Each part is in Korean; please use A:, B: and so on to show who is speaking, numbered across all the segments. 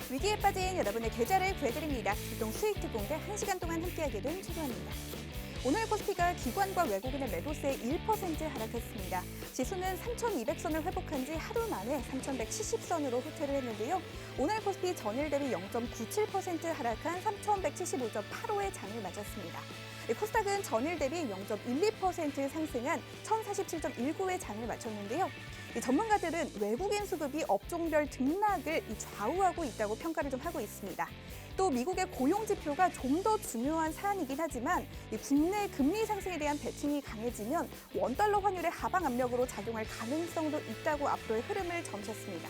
A: 위기에 빠진 여러분의 계좌를 구해드립니다. 주동 수익 특공대 1시간 동안 함께하게 된 최소환입니다. 오늘 코스피가 기관과 외국인의 매도세에 1% 하락했습니다. 지수는 3,200선을 회복한 지 하루 만에 3,170선으로 후퇴를 했는데요. 오늘 코스피 전일 대비 0.97% 하락한 3,175.85의 장을 맞았습니다. 코스닥은 전일 대비 0.12% 상승한 1,047.19의 장을 마쳤는데요. 전문가들은 외국인 수급이 업종별 등락을 좌우하고 있다고 평가를 좀 하고 있습니다. 또 미국의 고용 지표가 좀 더 중요한 사안이긴 하지만 국내 금리 상승에 대한 베팅이 강해지면 원달러 환율의 하방 압력으로 작용할 가능성도 있다고 앞으로의 흐름을 점쳤습니다.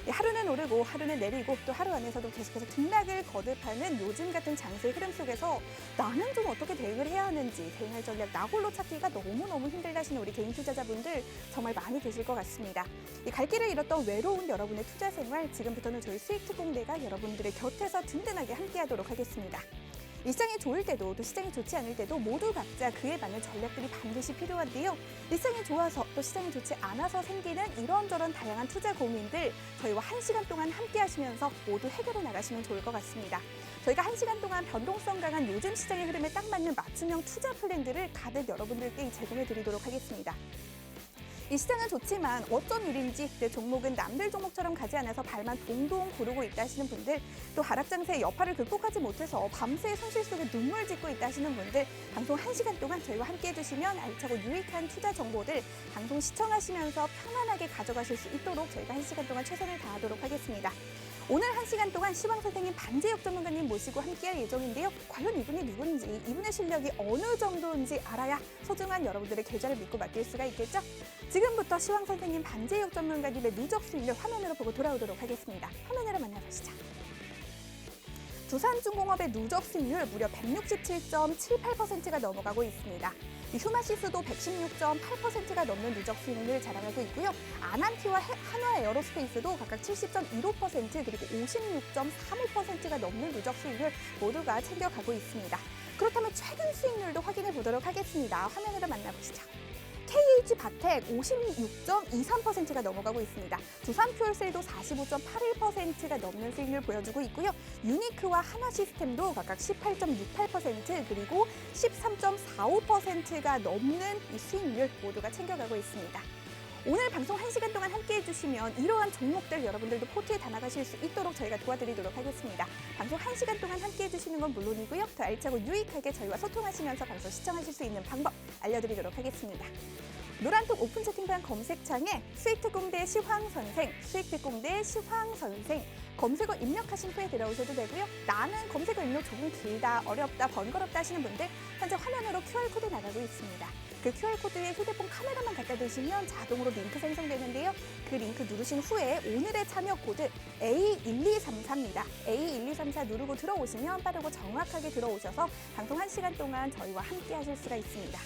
A: 하루는 오르고 하루는 내리고 또 하루 안에서도 계속해서 등락을 거듭하는 요즘 같은 장세 흐름 속에서 나는 좀 어떻게 대응을 해야 하는지 대응할 전략 나홀로 찾기가 너무너무 힘들다시는 우리 개인 투자자분들 정말 많이 계실 것 같습니다. 갈 길을 잃었던 외로운 여러분의 투자 생활 지금부터는 저희 수익 특공대가 여러분들의 곁에서 든든하게 함께하도록 하겠습니다. 이 시장이 좋을 때도 또 시장이 좋지 않을 때도 모두 각자 그에 맞는 전략들이 반드시 필요한데요. 시장이 좋아서 또 시장이 좋지 않아서 생기는 이런저런 다양한 투자 고민들 저희와 1시간 동안 함께 하시면서 모두 해결해 나가시면 좋을 것 같습니다. 저희가 1시간 동안 변동성 강한 요즘 시장의 흐름에 딱 맞는 맞춤형 투자 플랜들을 가득 여러분들께 제공해 드리도록 하겠습니다. 이 시장은 좋지만 어쩐 일인지 내 종목은 남들 종목처럼 가지 않아서 발만 동동 구르고 있다 하시는 분들, 또 하락 장세의 여파를 극복하지 못해서 밤새 손실 속에 눈물 짓고 있다 하시는 분들, 방송 1시간 동안 저희와 함께 해주시면 알차고 유익한 투자 정보들 방송 시청하시면서 편안하게 가져가실 수 있도록 저희가 1시간 동안 최선을 다하도록 하겠습니다. 오늘 1시간 동안 시황 선생님 반재혁 전문가님 모시고 함께할 예정인데요. 과연 이분이 누군지, 이분의 실력이 어느 정도인지 알아야 소중한 여러분들의 계좌를 믿고 맡길 수가 있겠죠? 지금부터 시황 선생님 반재혁 전문가님의 누적 수익률 화면으로 보고 돌아오도록 하겠습니다. 화면으로 만나보시죠. 두산중공업의 누적 수익률 무려 167.78%가 넘어가고 있습니다. 휴마시스도 116.8%가 넘는 누적 수익률을 자랑하고 있고요. 아난티와 한화에어로스페이스도 각각 70.15% 그리고 56.35%가 넘는 누적 수익률 모두가 챙겨가고 있습니다. 그렇다면 최근 수익률도 확인해 보도록 하겠습니다. 화면으로 만나보시죠. KH바텍 56.23%가 넘어가고 있습니다. 두산퓨얼셀도 45.81%가 넘는 수익률 보여주고 있고요. 유니크와 하나시스템도 각각 18.68% 그리고 13.45%가 넘는 이 수익률 모두가 챙겨가고 있습니다. 오늘 방송 1시간 동안 함께해 주시면 이러한 종목들 여러분들도 포트에 담아가실 수 있도록 저희가 도와드리도록 하겠습니다. 방송 1시간 동안 함께해 주시는 건 물론이고요. 더 알차고 유익하게 저희와 소통하시면서 방송 시청하실 수 있는 방법 알려드리도록 하겠습니다. 노란톡 오픈 채팅방 검색창에 수익특공대 시황선생, 수익특공대 시황선생 검색어 입력하신 후에 들어오셔도 되고요. 나는 검색어 입력 조금 길다, 어렵다, 번거롭다 하시는 분들 현재 화면으로 QR코드 나가고 있습니다. 그 QR코드에 휴대폰 카메라만 갖다 대시면 자동으로 링크 생성되는데요. 그 링크 누르신 후에 오늘의 참여 코드 A1234입니다. A1234 누르고 들어오시면 빠르고 정확하게 들어오셔서 방송 1시간 동안 저희와 함께 하실 수가 있습니다.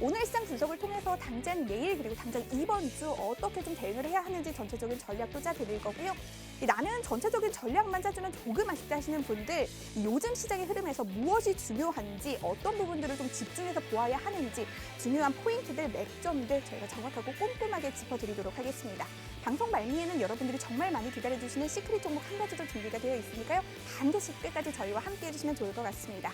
A: 오늘 시장 분석을 통해서 당장 내일 그리고 당장 이번 주 어떻게 좀 대응을 해야 하는지 전체적인 전략도 짜드릴 거고요. 나는 전체적인 전략만 짜주면 조금 아쉽다 하시는 분들 요즘 시장의 흐름에서 무엇이 중요한지 어떤 부분들을 좀 집중해서 보아야 하는지 중요한 포인트들, 맥점들 저희가 정확하고 꼼꼼하게 짚어드리도록 하겠습니다. 방송 말미에는 여러분들이 정말 많이 기다려주시는 시크릿 종목 한 가지도 준비가 되어 있으니까요. 반드시 끝까지 저희와 함께 해주시면 좋을 것 같습니다.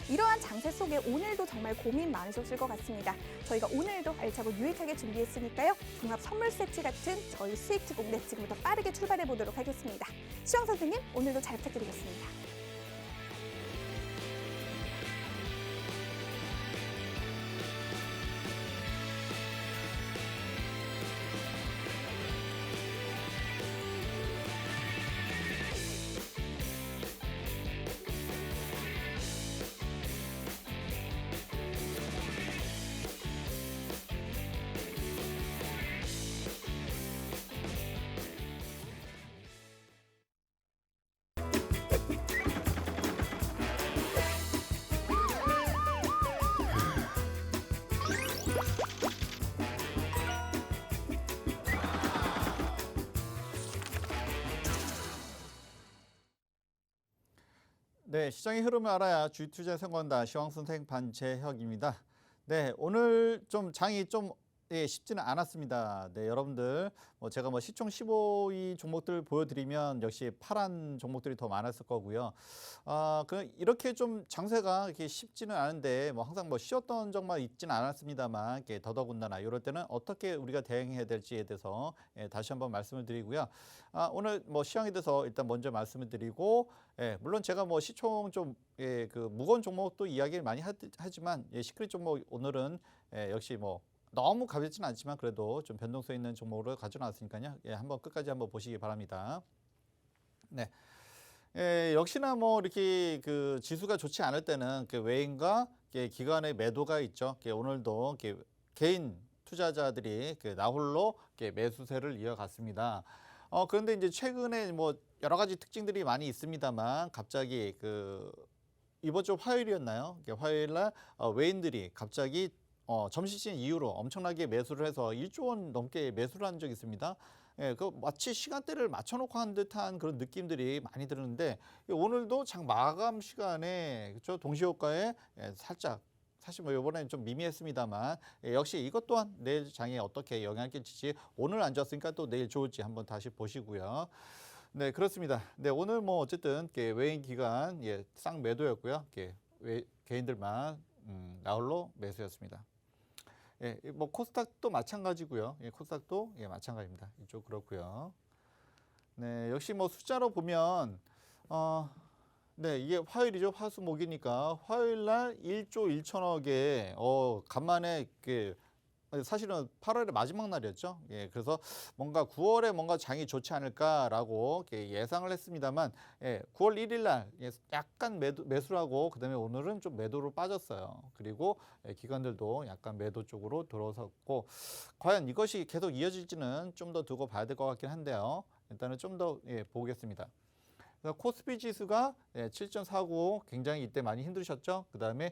A: 이러한 장세 속에 오늘도 정말 고민 많으셨을 것 같습니다. 저희가 오늘도 알차고 유익하게 준비했으니까요. 종합 선물 세트 같은 저희 수익 특공대 지금부터 빠르게 출발해 보도록 하겠습니다. 시황 선생님, 오늘도 잘 부탁드리겠습니다.
B: 네, 시장의 흐름을 알아야 주투자 성공한다. 시황선생 반재혁입니다. 네, 오늘 좀 장이 좀 예, 쉽지는 않았습니다. 네, 여러분들 제가 시총 15위 종목들 보여드리면 역시 파란 종목들이 더 많았을 거고요. 이렇게 좀 장세가 이렇게 쉽지는 않은데 항상 쉬었던 적만 있지는 않았습니다만 이렇게 더더군다나 이럴 때는 어떻게 우리가 대응해야 될지에 대해서 다시 한번 말씀을 드리고요. 오늘 시황에 대해서 일단 먼저 말씀을 드리고, 물론 제가 시총 좀 그 무거운 종목도 이야기를 많이 하지만 시크릿 종목 오늘은 역시 너무 가볍지는 않지만 그래도 좀 변동성 있는 종목으로 가져놨으니까요. 한번 끝까지 한번 보시기 바랍니다. 네. 역시나 이렇게 그 지수가 좋지 않을 때는 그 외인과 기관의 매도가 있죠. 오늘도 개인 투자자들이 나홀로 매수세를 이어갔습니다. 그런데 이제 최근에 여러 가지 특징들이 많이 있습니다만 갑자기 이번 주 화요일이었나요? 화요일 날 외인들이 갑자기 점심시간 이후로 엄청나게 매수를 해서 1조 원 넘게 매수를 한 적이 있습니다. 마치 시간대를 맞춰놓고 한 듯한 그런 느낌들이 많이 드는데 오늘도 장 마감 시간에 그렇죠? 동시효과에 살짝 사실 이번에는 좀 미미했습니다만 역시 이것 또한 내일 장에 어떻게 영향을 끼칠지 오늘 안 좋았으니까 또 내일 좋을지 한번 다시 보시고요. 네, 그렇습니다. 네, 오늘 어쨌든 외인 기관 쌍 매도였고요. 개인들만 나홀로 매수였습니다. 코스닥도 마찬가지고요. 코스닥도 마찬가지입니다. 이쪽 그렇고요. 네, 역시 숫자로 보면 네, 이게 화요일이죠. 화수목이니까 화요일 날 1조 1천억에 간만에 사실은 8월의 마지막 날이었죠. 그래서 뭔가 9월에 뭔가 장이 좋지 않을까라고 예상을 했습니다만 9월 1일 날 약간 매수를 하고 그다음에 오늘은 좀 매도로 빠졌어요. 그리고 기관들도 약간 매도 쪽으로 들어섰고 과연 이것이 계속 이어질지는 좀 더 두고 봐야 될 것 같긴 한데요. 일단은 좀 더 보겠습니다. 코스피 지수가 7.49 굉장히 이때 많이 힘드셨죠. 그 다음에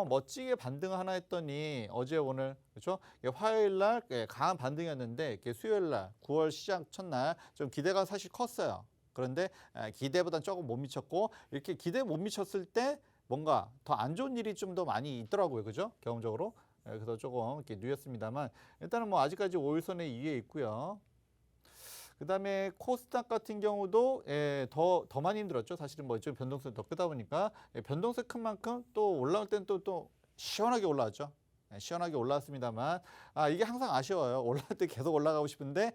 B: 멋지게 반등을 하나 했더니 어제 오늘 그렇죠. 화요일 날 강한 반등이었는데 수요일 날 9월 시작 첫날 좀 기대가 사실 컸어요. 그런데 기대보다 조금 못 미쳤고 이렇게 기대 못 미쳤을 때 뭔가 더 안 좋은 일이 좀 더 많이 있더라고요. 그죠? 경험적으로. 그래서 조금 이렇게 누였습니다만 일단은 아직까지 5일선에 위에 있고요. 그 다음에 코스닥 같은 경우도 더 많이 힘들었죠. 사실은 좀 변동성이 더 크다 보니까 변동성 큰 만큼 또 올라올 때는 또 시원하게 올라왔죠. 시원하게 올라왔습니다만 이게 항상 아쉬워요. 올라올 때 계속 올라가고 싶은데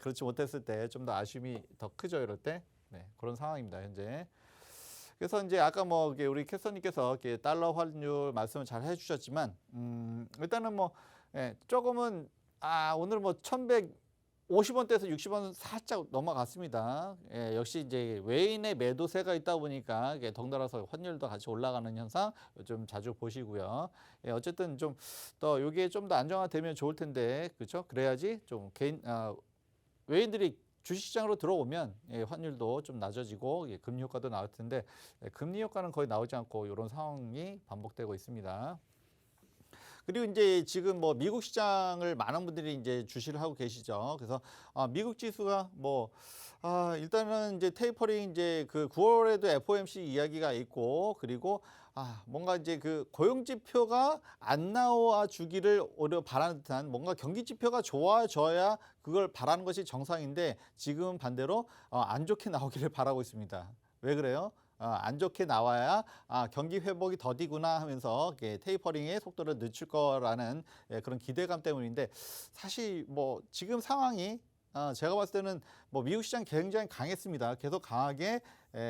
B: 그렇지 못했을 때 좀 더 아쉬움이 더 크죠. 이럴 때 그런 상황입니다. 현재. 그래서 이제 아까 우리 캐서님께서 달러 환율 말씀을 잘 해주셨지만 일단은 조금은 오늘 1,150원대에서 60원 살짝 넘어갔습니다. 역시 이제 외인의 매도세가 있다 보니까 덩달아서 환율도 같이 올라가는 현상 좀 자주 보시고요. 어쨌든 좀 더 이게 좀 더 안정화되면 좋을 텐데 그렇죠? 그래야지 좀 외인들이 주식시장으로 들어오면 환율도 좀 낮아지고 금리 효과도 나올 텐데 금리 효과는 거의 나오지 않고 이런 상황이 반복되고 있습니다. 그리고 이제 지금 미국 시장을 많은 분들이 이제 주시를 하고 계시죠. 그래서 미국 지수가 일단은 이제 테이퍼링 이제 그 9월에도 FOMC 이야기가 있고 그리고 뭔가 이제 그 고용 지표가 안 나와 주기를 오히려 바라는 듯한 뭔가 경기 지표가 좋아져야 그걸 바라는 것이 정상인데 지금은 반대로 안 좋게 나오기를 바라고 있습니다. 왜 그래요? 안 좋게 나와야 경기 회복이 더디구나 하면서 테이퍼링의 속도를 늦출 거라는 그런 기대감 때문인데 사실 지금 상황이 제가 봤을 때는 미국 시장 굉장히 강했습니다. 계속 강하게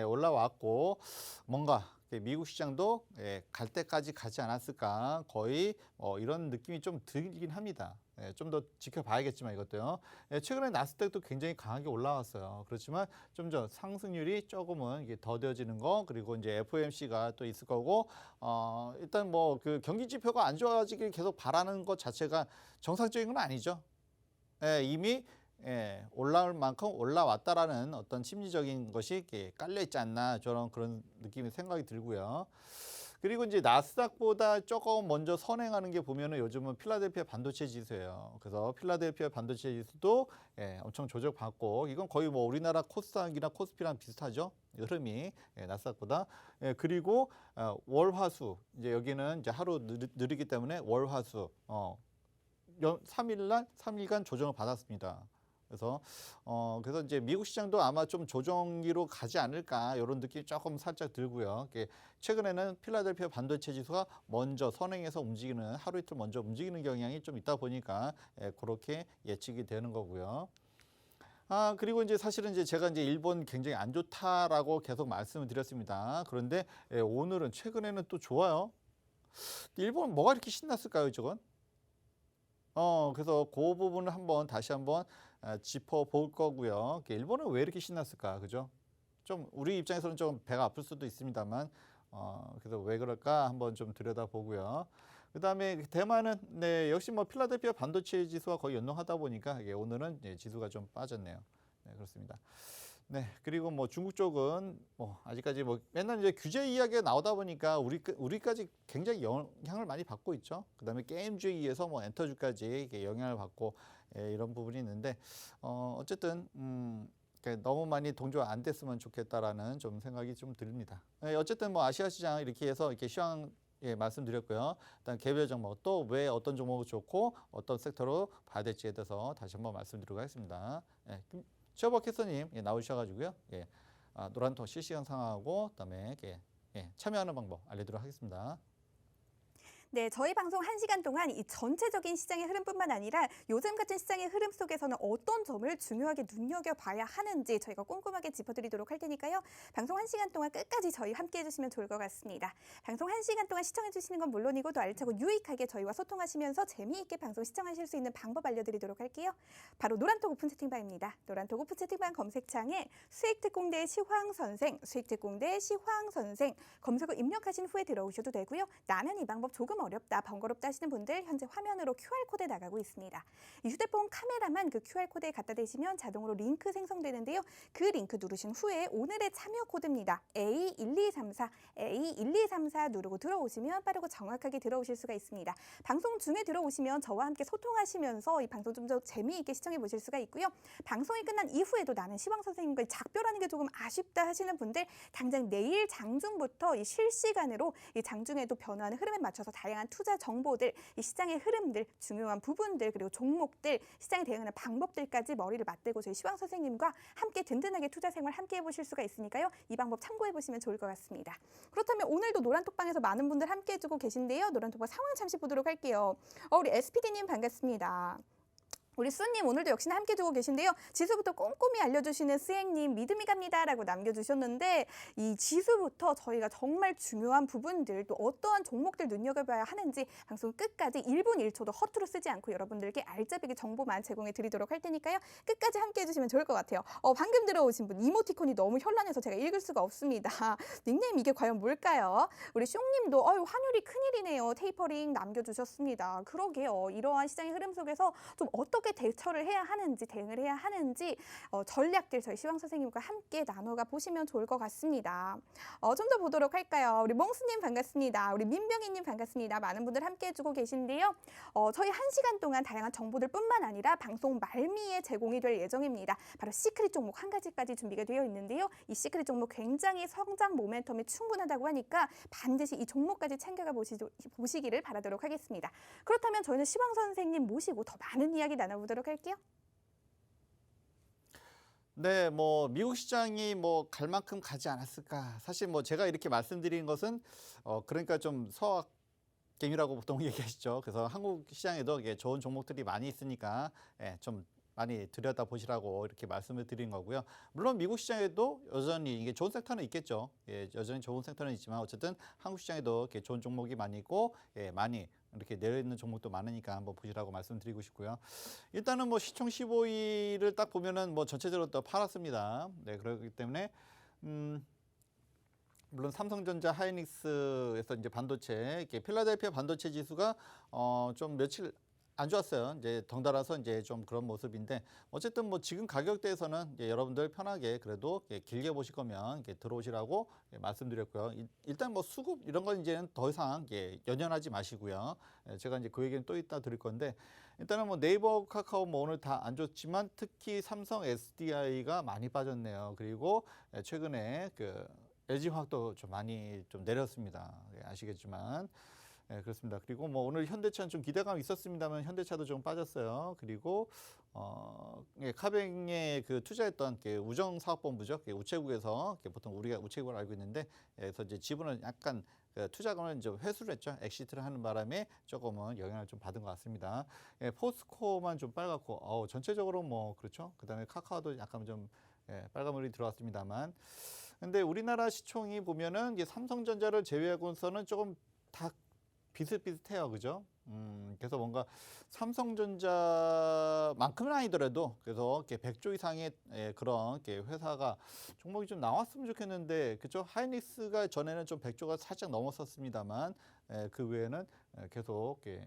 B: 올라왔고 뭔가 미국 시장도 갈 때까지 가지 않았을까 거의 이런 느낌이 좀 들긴 합니다. 좀 더 지켜봐야겠지만 이것도요. 최근에 나스닥도 굉장히 강하게 올라왔어요. 그렇지만 좀 더 상승률이 조금은 이게 더뎌지는 거 그리고 이제 FOMC가 또 있을 거고 일단 그 경기 지표가 안 좋아지길 계속 바라는 것 자체가 정상적인 건 아니죠. 이미 올라올 만큼 올라왔다라는 어떤 심리적인 것이 깔려 있지 않나 저런 그런 느낌이 생각이 들고요. 그리고 이제 나스닥보다 조금 먼저 선행하는 게 보면은 요즘은 필라델피아 반도체 지수예요. 그래서 필라델피아 반도체 지수도 엄청 조정받고 이건 거의 우리나라 코스닥이나 코스피랑 비슷하죠. 흐름이 나스닥보다. 그리고 월화수 이제 여기는 이제 하루 느리기 때문에 월화수 3일간 조정을 받았습니다. 그래서 이제 미국 시장도 아마 좀 조정기로 가지 않을까 이런 느낌이 조금 살짝 들고요. 최근에는 필라델피아 반도체 지수가 먼저 선행해서 움직이는 하루 이틀 먼저 움직이는 경향이 좀 있다 보니까 그렇게 예측이 되는 거고요. 그리고 이제 사실은 이제 제가 이제 일본 굉장히 안 좋다라고 계속 말씀을 드렸습니다. 그런데 오늘은 최근에는 또 좋아요. 일본은 뭐가 이렇게 신났을까요, 저건? 그래서 그 부분을 다시 한번 짚어볼 거고요. 일본은 왜 이렇게 신났을까, 그죠? 좀 우리 입장에서는 좀 배가 아플 수도 있습니다만, 그래서 왜 그럴까 한번 좀 들여다보고요. 그다음에 대만은 역시 뭐 필라델피아 반도체 지수와 거의 연동하다 보니까 오늘은 지수가 좀 빠졌네요. 네, 그렇습니다. 네, 그리고 뭐 중국 쪽은 뭐 아직까지 뭐 맨날 이제 규제 이야기가 나오다 보니까 우리까지 굉장히 영향을 많이 받고 있죠. 그다음에 게임주의에서 뭐 엔터주까지 영향을 받고 이런 부분이 있는데 어쨌든 너무 많이 동조가 안 됐으면 좋겠다라는 좀 생각이 좀 듭니다. 어쨌든 뭐 아시아 시장 이렇게 해서 이렇게 시황 말씀드렸고요. 일단 개별 종목 또 왜 어떤 종목이 좋고 어떤 섹터로 봐야 될지에 대해서 다시 한번 말씀드리도록 하겠습니다. 최호박 캐스터님 나오셔가지고요. 노란톡 실시간 상황하고 그다음에 참여하는 방법 알려드리도록 하겠습니다.
A: 네, 저희 방송 1시간 동안 이 전체적인 시장의 흐름뿐만 아니라 요즘 같은 시장의 흐름 속에서는 어떤 점을 중요하게 눈여겨봐야 하는지 저희가 꼼꼼하게 짚어드리도록 할 테니까요. 방송 1시간 동안 끝까지 저희 함께 해주시면 좋을 것 같습니다. 방송 1시간 동안 시청해주시는 건 물론이고 또 알차고 유익하게 저희와 소통하시면서 재미있게 방송 시청하실 수 있는 방법 알려드리도록 할게요. 바로 노란톡 오픈 채팅방입니다. 노란톡 오픈 채팅방 검색창에 수익특공대 시황선생, 수익특공대 시황선생 검색어 입력하신 후에 들어오셔도 되고요. 나는 이 방법 조금 어렵다, 번거롭다 하시는 분들 현재 화면으로 QR코드 나가고 있습니다. 이 휴대폰 카메라만 그 QR코드에 갖다 대시면 자동으로 링크 생성되는데요. 그 링크 누르신 후에 오늘의 참여 코드입니다. A1234, A1234 누르고 들어오시면 빠르고 정확하게 들어오실 수가 있습니다. 방송 중에 들어오시면 저와 함께 소통하시면서 이 방송 좀 더 재미있게 시청해 보실 수가 있고요. 방송이 끝난 이후에도 나는 시황 선생님과 작별하는 게 조금 아쉽다 하시는 분들 당장 내일 장중부터 이 실시간으로 이 장중에도 변화하는 흐름에 맞춰서 다양한 투자 정보들, 이 시장의 흐름들, 중요한 부분들, 그리고 종목들, 시장에 대응하는 방법들까지 머리를 맞대고 저희 시황 선생님과 함께 든든하게 투자 생활 함께 해보실 수가 있으니까요. 이 방법 참고해보시면 좋을 것 같습니다. 그렇다면 오늘도 노란톡방에서 많은 분들 함께 해주고 계신데요. 노란톡방 상황 잠시 보도록 할게요. 우리 SPD님 반갑습니다. 우리 수님 오늘도 역시나 함께 두고 계신데요. 지수부터 꼼꼼히 알려주시는 스행님 믿음이 갑니다라고 남겨주셨는데 이 지수부터 저희가 정말 중요한 부분들 또 어떠한 종목들 눈여겨봐야 하는지 방송 끝까지 1분 1초도 허투루 쓰지 않고 여러분들께 알짜배기 정보만 제공해 드리도록 할 테니까요. 끝까지 함께 해주시면 좋을 것 같아요. 방금 들어오신 분 이모티콘이 너무 현란해서 제가 읽을 수가 없습니다. 닉네임 이게 과연 뭘까요? 우리 숑님도 환율이 큰일이네요. 테이퍼링 남겨주셨습니다. 그러게요. 이러한 시장의 흐름 속에서 좀 어떻게 대처를 해야 하는지 대응을 해야 하는지 전략들 저희 시황 선생님과 함께 나눠가 보시면 좋을 것 같습니다. 좀 더 보도록 할까요? 우리 몽스님 반갑습니다. 우리 민병희님 반갑습니다. 많은 분들 함께 해주고 계신데요. 저희 1시간 동안 다양한 정보들 뿐만 아니라 방송 말미에 제공이 될 예정입니다. 바로 시크릿 종목 한 가지까지 준비가 되어 있는데요. 이 시크릿 종목 굉장히 성장 모멘텀이 충분하다고 하니까 반드시 이 종목까지 챙겨가 보시기를 바라도록 하겠습니다. 그렇다면 저희는 시황 선생님 모시고 더 많은 이야기 나눠보도록 할게요.
B: 네, 뭐 미국 시장이 뭐 갈 만큼 가지 않았을까? 사실 뭐 제가 이렇게 말씀드리는 것은 그러니까 좀 서학개미라고 보통 얘기하시죠. 그래서 한국 시장에도 이게 좋은 종목들이 많이 있으니까 좀 많이 들여다보시라고 이렇게 말씀을 드린 거고요. 물론 미국 시장에도 여전히 이게 좋은 섹터는 있겠죠. 여전히 좋은 섹터는 있지만 어쨌든 한국 시장에도 이렇게 좋은 종목이 많이 있고 많이 이렇게 내려있는 종목도 많으니까 한번 보시라고 말씀드리고 싶고요. 일단은 뭐 시총 15일을 딱 보면은 뭐 전체적으로 또 팔았습니다. 네, 그렇기 때문에 물론 삼성전자, 하이닉스에서 이제 반도체, 이렇게 필라델피아 반도체 지수가 좀 며칠 안 좋았어요. 이제 덩달아서 이제 좀 그런 모습인데 어쨌든 뭐 지금 가격대에서는 이제 여러분들 편하게 그래도 길게 보실 거면 이렇게 들어오시라고 말씀드렸고요. 일단 뭐 수급 이런 건 이제는 더 이상 연연하지 마시고요. 제가 이제 그 얘기는 또 이따 드릴 건데 일단은 뭐 네이버, 카카오 뭐 오늘 다 안 좋지만 특히 삼성 SDI가 많이 빠졌네요. 그리고 최근에 그 LG화학도 좀 많이 좀 내렸습니다. 아시겠지만. 네, 그렇습니다. 그리고 뭐 오늘 현대차는 좀 기대감이 있었습니다만 현대차도 좀 빠졌어요. 그리고 예, 카뱅에 그 투자했던 그 우정사업본부죠. 우체국에서 보통 우리가 우체국을 알고 있는데, 그래서 이제 지분을 약간 그 투자금을 이제 회수를 했죠. 엑시트를 하는 바람에 조금은 영향을 좀 받은 것 같습니다. 예, 포스코만 좀 빨갛고, 전체적으로 뭐 그렇죠. 그다음에 카카오도 약간 좀 예, 빨간물이 들어왔습니다만, 근데 우리나라 시총이 보면은 이제 삼성전자를 제외하고서는 조금 다 비슷비슷해요, 그죠? 그래서 뭔가 삼성전자만큼은 아니더라도 그래서 이렇게 100조 이상의 그런 이렇게 회사가 종목이 좀 나왔으면 좋겠는데, 그죠? 하이닉스가 전에는 좀 100조가 살짝 넘었었습니다만, 그 외에는 계속 이렇게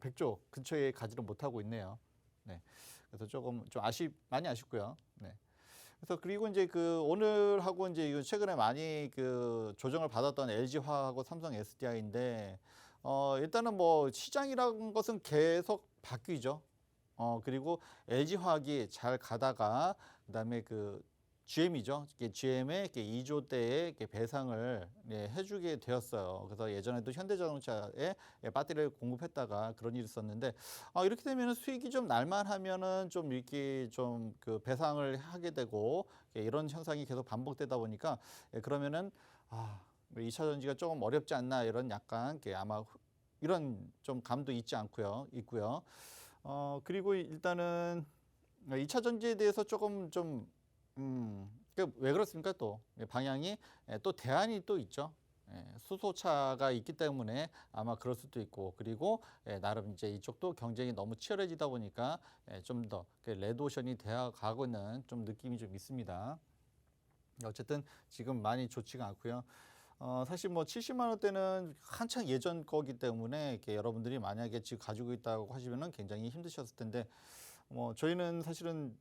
B: 100조 근처에 가지를 못하고 있네요. 네, 그래서 조금 좀 많이 아쉽고요. 네. 그래서 그리고 이제 그 오늘하고 이제 최근에 많이 그 조정을 받았던 LG화학하고 삼성 SDI인데, 일단은 뭐 시장이라는 것은 계속 바뀌죠. 그리고 LG화학이 잘 가다가 그다음에 그 GM이죠. GM에 2조대의 배상을 해주게 되었어요. 그래서 예전에도 현대자동차에 배터리를 공급했다가 그런 일이 있었는데, 이렇게 되면 수익이 좀 날만하면은 좀 이렇게 좀 그 배상을 하게 되고, 이런 현상이 계속 반복되다 보니까, 그러면은 2차 전지가 조금 어렵지 않나, 이런 약간 아마 이런 좀 감도 있고요. 그리고 일단은 2차 전지에 대해서 조금 좀 왜 그렇습니까? 또 방향이 또 대안이 또 있죠. 수소차가 있기 때문에 아마 그럴 수도 있고, 그리고 나름 이제 이쪽도 경쟁이 너무 치열해지다 보니까 좀 더 레드오션이 되어 가고 있는 좀 느낌이 좀 있습니다. 어쨌든 지금 많이 좋지가 않고요. 사실 뭐 70만 원대는 한창 예전 거기 때문에 이렇게 여러분들이 만약에 지금 가지고 있다고 하시면은 굉장히 힘드셨을 텐데, 뭐 저희는 사실은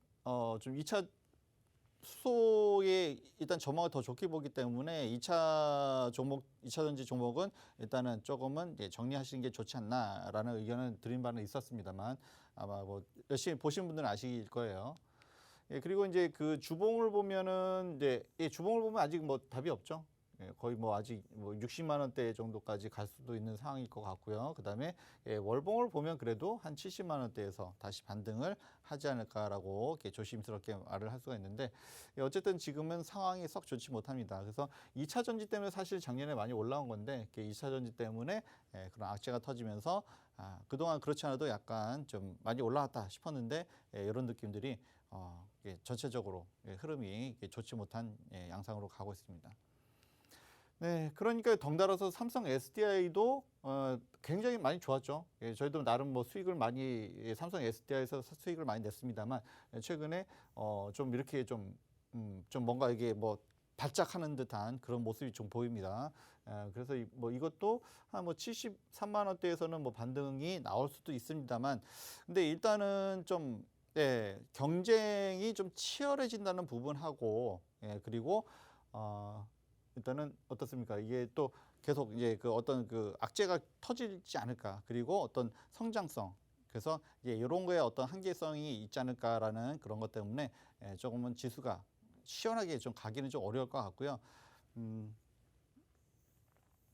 B: 좀 2차 수소에 일단 전망을 더 좋게 보기 때문에 2차 전지 종목은 일단은 조금은 정리하시는 게 좋지 않나라는 의견을 드린 바는 있었습니다만, 아마 뭐 열심히 보신 분들은 아실 거예요. 예, 그리고 이제 그 주봉을 보면은 주봉을 보면 아직 뭐 답이 없죠. 거의 뭐 아직 뭐 60만 원대 정도까지 갈 수도 있는 상황일 것 같고요. 그다음에 월봉을 보면 그래도 한 70만 원대에서 다시 반등을 하지 않을까라고 이렇게 조심스럽게 말을 할 수가 있는데, 어쨌든 지금은 상황이 썩 좋지 못합니다. 그래서 2차 전지 때문에 사실 작년에 많이 올라온 건데, 2차 전지 때문에 그런 악재가 터지면서 그동안 그렇지 않아도 약간 좀 많이 올라왔다 싶었는데, 이런 느낌들이 전체적으로 흐름이 좋지 못한 양상으로 가고 있습니다. 네, 그러니까 덩달아서 삼성 SDI도 굉장히 많이 좋았죠. 저희도 나름 뭐 수익을 많이 삼성 SDI에서 수익을 많이 냈습니다만, 최근에 좀 이렇게 좀 뭔가 이게 뭐 발작하는 듯한 그런 모습이 좀 보입니다. 그래서 뭐 이것도 한 뭐 73만 원대에서는 뭐 반등이 나올 수도 있습니다만, 근데 일단은 좀 경쟁이 좀 치열해진다는 부분하고, 그리고 일단은 어떻습니까? 이게 또 계속 이제 그 어떤 그 악재가 터지지 않을까, 그리고 어떤 성장성, 그래서 이제 이런 거에 어떤 한계성이 있지 않을까라는 그런 것 때문에 조금은 지수가 시원하게 좀 가기는 좀 어려울 것 같고요.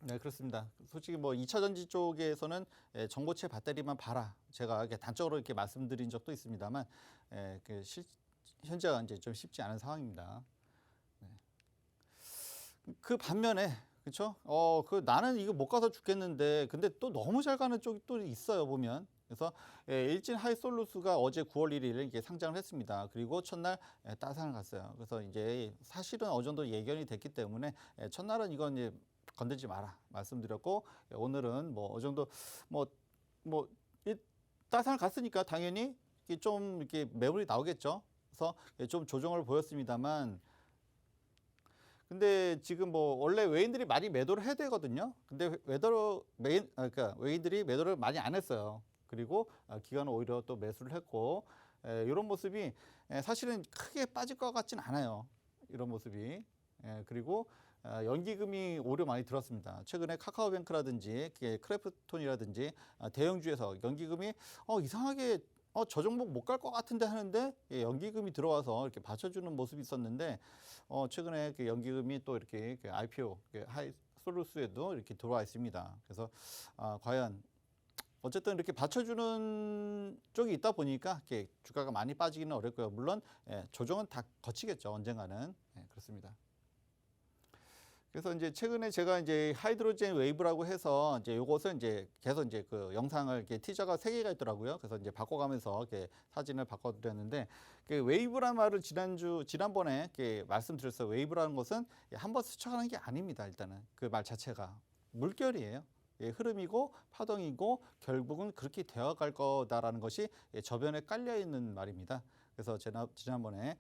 B: 네, 그렇습니다. 솔직히 뭐 2차 전지 쪽에서는 전고체 배터리만 봐라, 제가 이렇게 단적으로 이렇게 말씀드린 적도 있습니다만, 현재가 이제 좀 쉽지 않은 상황입니다. 그 반면에 그렇죠? 그 나는 이거 못 가서 죽겠는데, 근데 또 너무 잘 가는 쪽이 또 있어요, 보면. 그래서 일진 하이솔루스가 어제 9월 1일 이게 상장을 했습니다. 그리고 첫날 따상을 갔어요. 그래서 이제 사실은 어느 정도 예견이 됐기 때문에 첫날은 이건 이제 건들지 마라 말씀드렸고, 오늘은 뭐 어느 정도 뭐 따상을 갔으니까 당연히 좀 이렇게 매물이 나오겠죠. 그래서 좀 조정을 보였습니다만, 근데 지금 뭐 원래 외인들이 많이 매도를 해야 되거든요. 근데 그러니까 외인들이 매도를 많이 안 했어요. 그리고 기관은 오히려 또 매수를 했고, 이런 모습이 사실은 크게 빠질 것 같진 않아요. 이런 모습이. 그리고 연기금이 오히려 많이 들었습니다. 최근에 카카오뱅크라든지 크래프톤이라든지 대형주에서 연기금이 이상하게 저 종목 못 갈 것 같은데 하는데 연기금이 들어와서 이렇게 받쳐주는 모습이 있었는데, 최근에 연기금이 또 이렇게 IPO 소루스에도 이렇게 들어와 있습니다. 그래서 과연 어쨌든 이렇게 받쳐주는 쪽이 있다 보니까 이렇게 주가가 많이 빠지기는 어렵고요. 물론 조정은 다 거치겠죠. 언젠가는. 그렇습니다. 그래서 이제 최근에 제가 이제 하이드로젠 웨이브라고 해서 이제 요것을 이제 계속 이제 그 영상을 이렇게 티저가 3개가 있더라고요. 그래서 이제 바꿔가면서 이렇게 사진을 바꿔드렸는데 그 웨이브란 말을 지난번에 이렇게 말씀드렸어요. 웨이브라는 것은 한번 스쳐가는 게 아닙니다. 일단은 그 말 자체가 물결이에요. 흐름이고 파동이고 결국은 그렇게 되어갈 거다라는 것이 저변에 깔려 있는 말입니다. 그래서 지난번에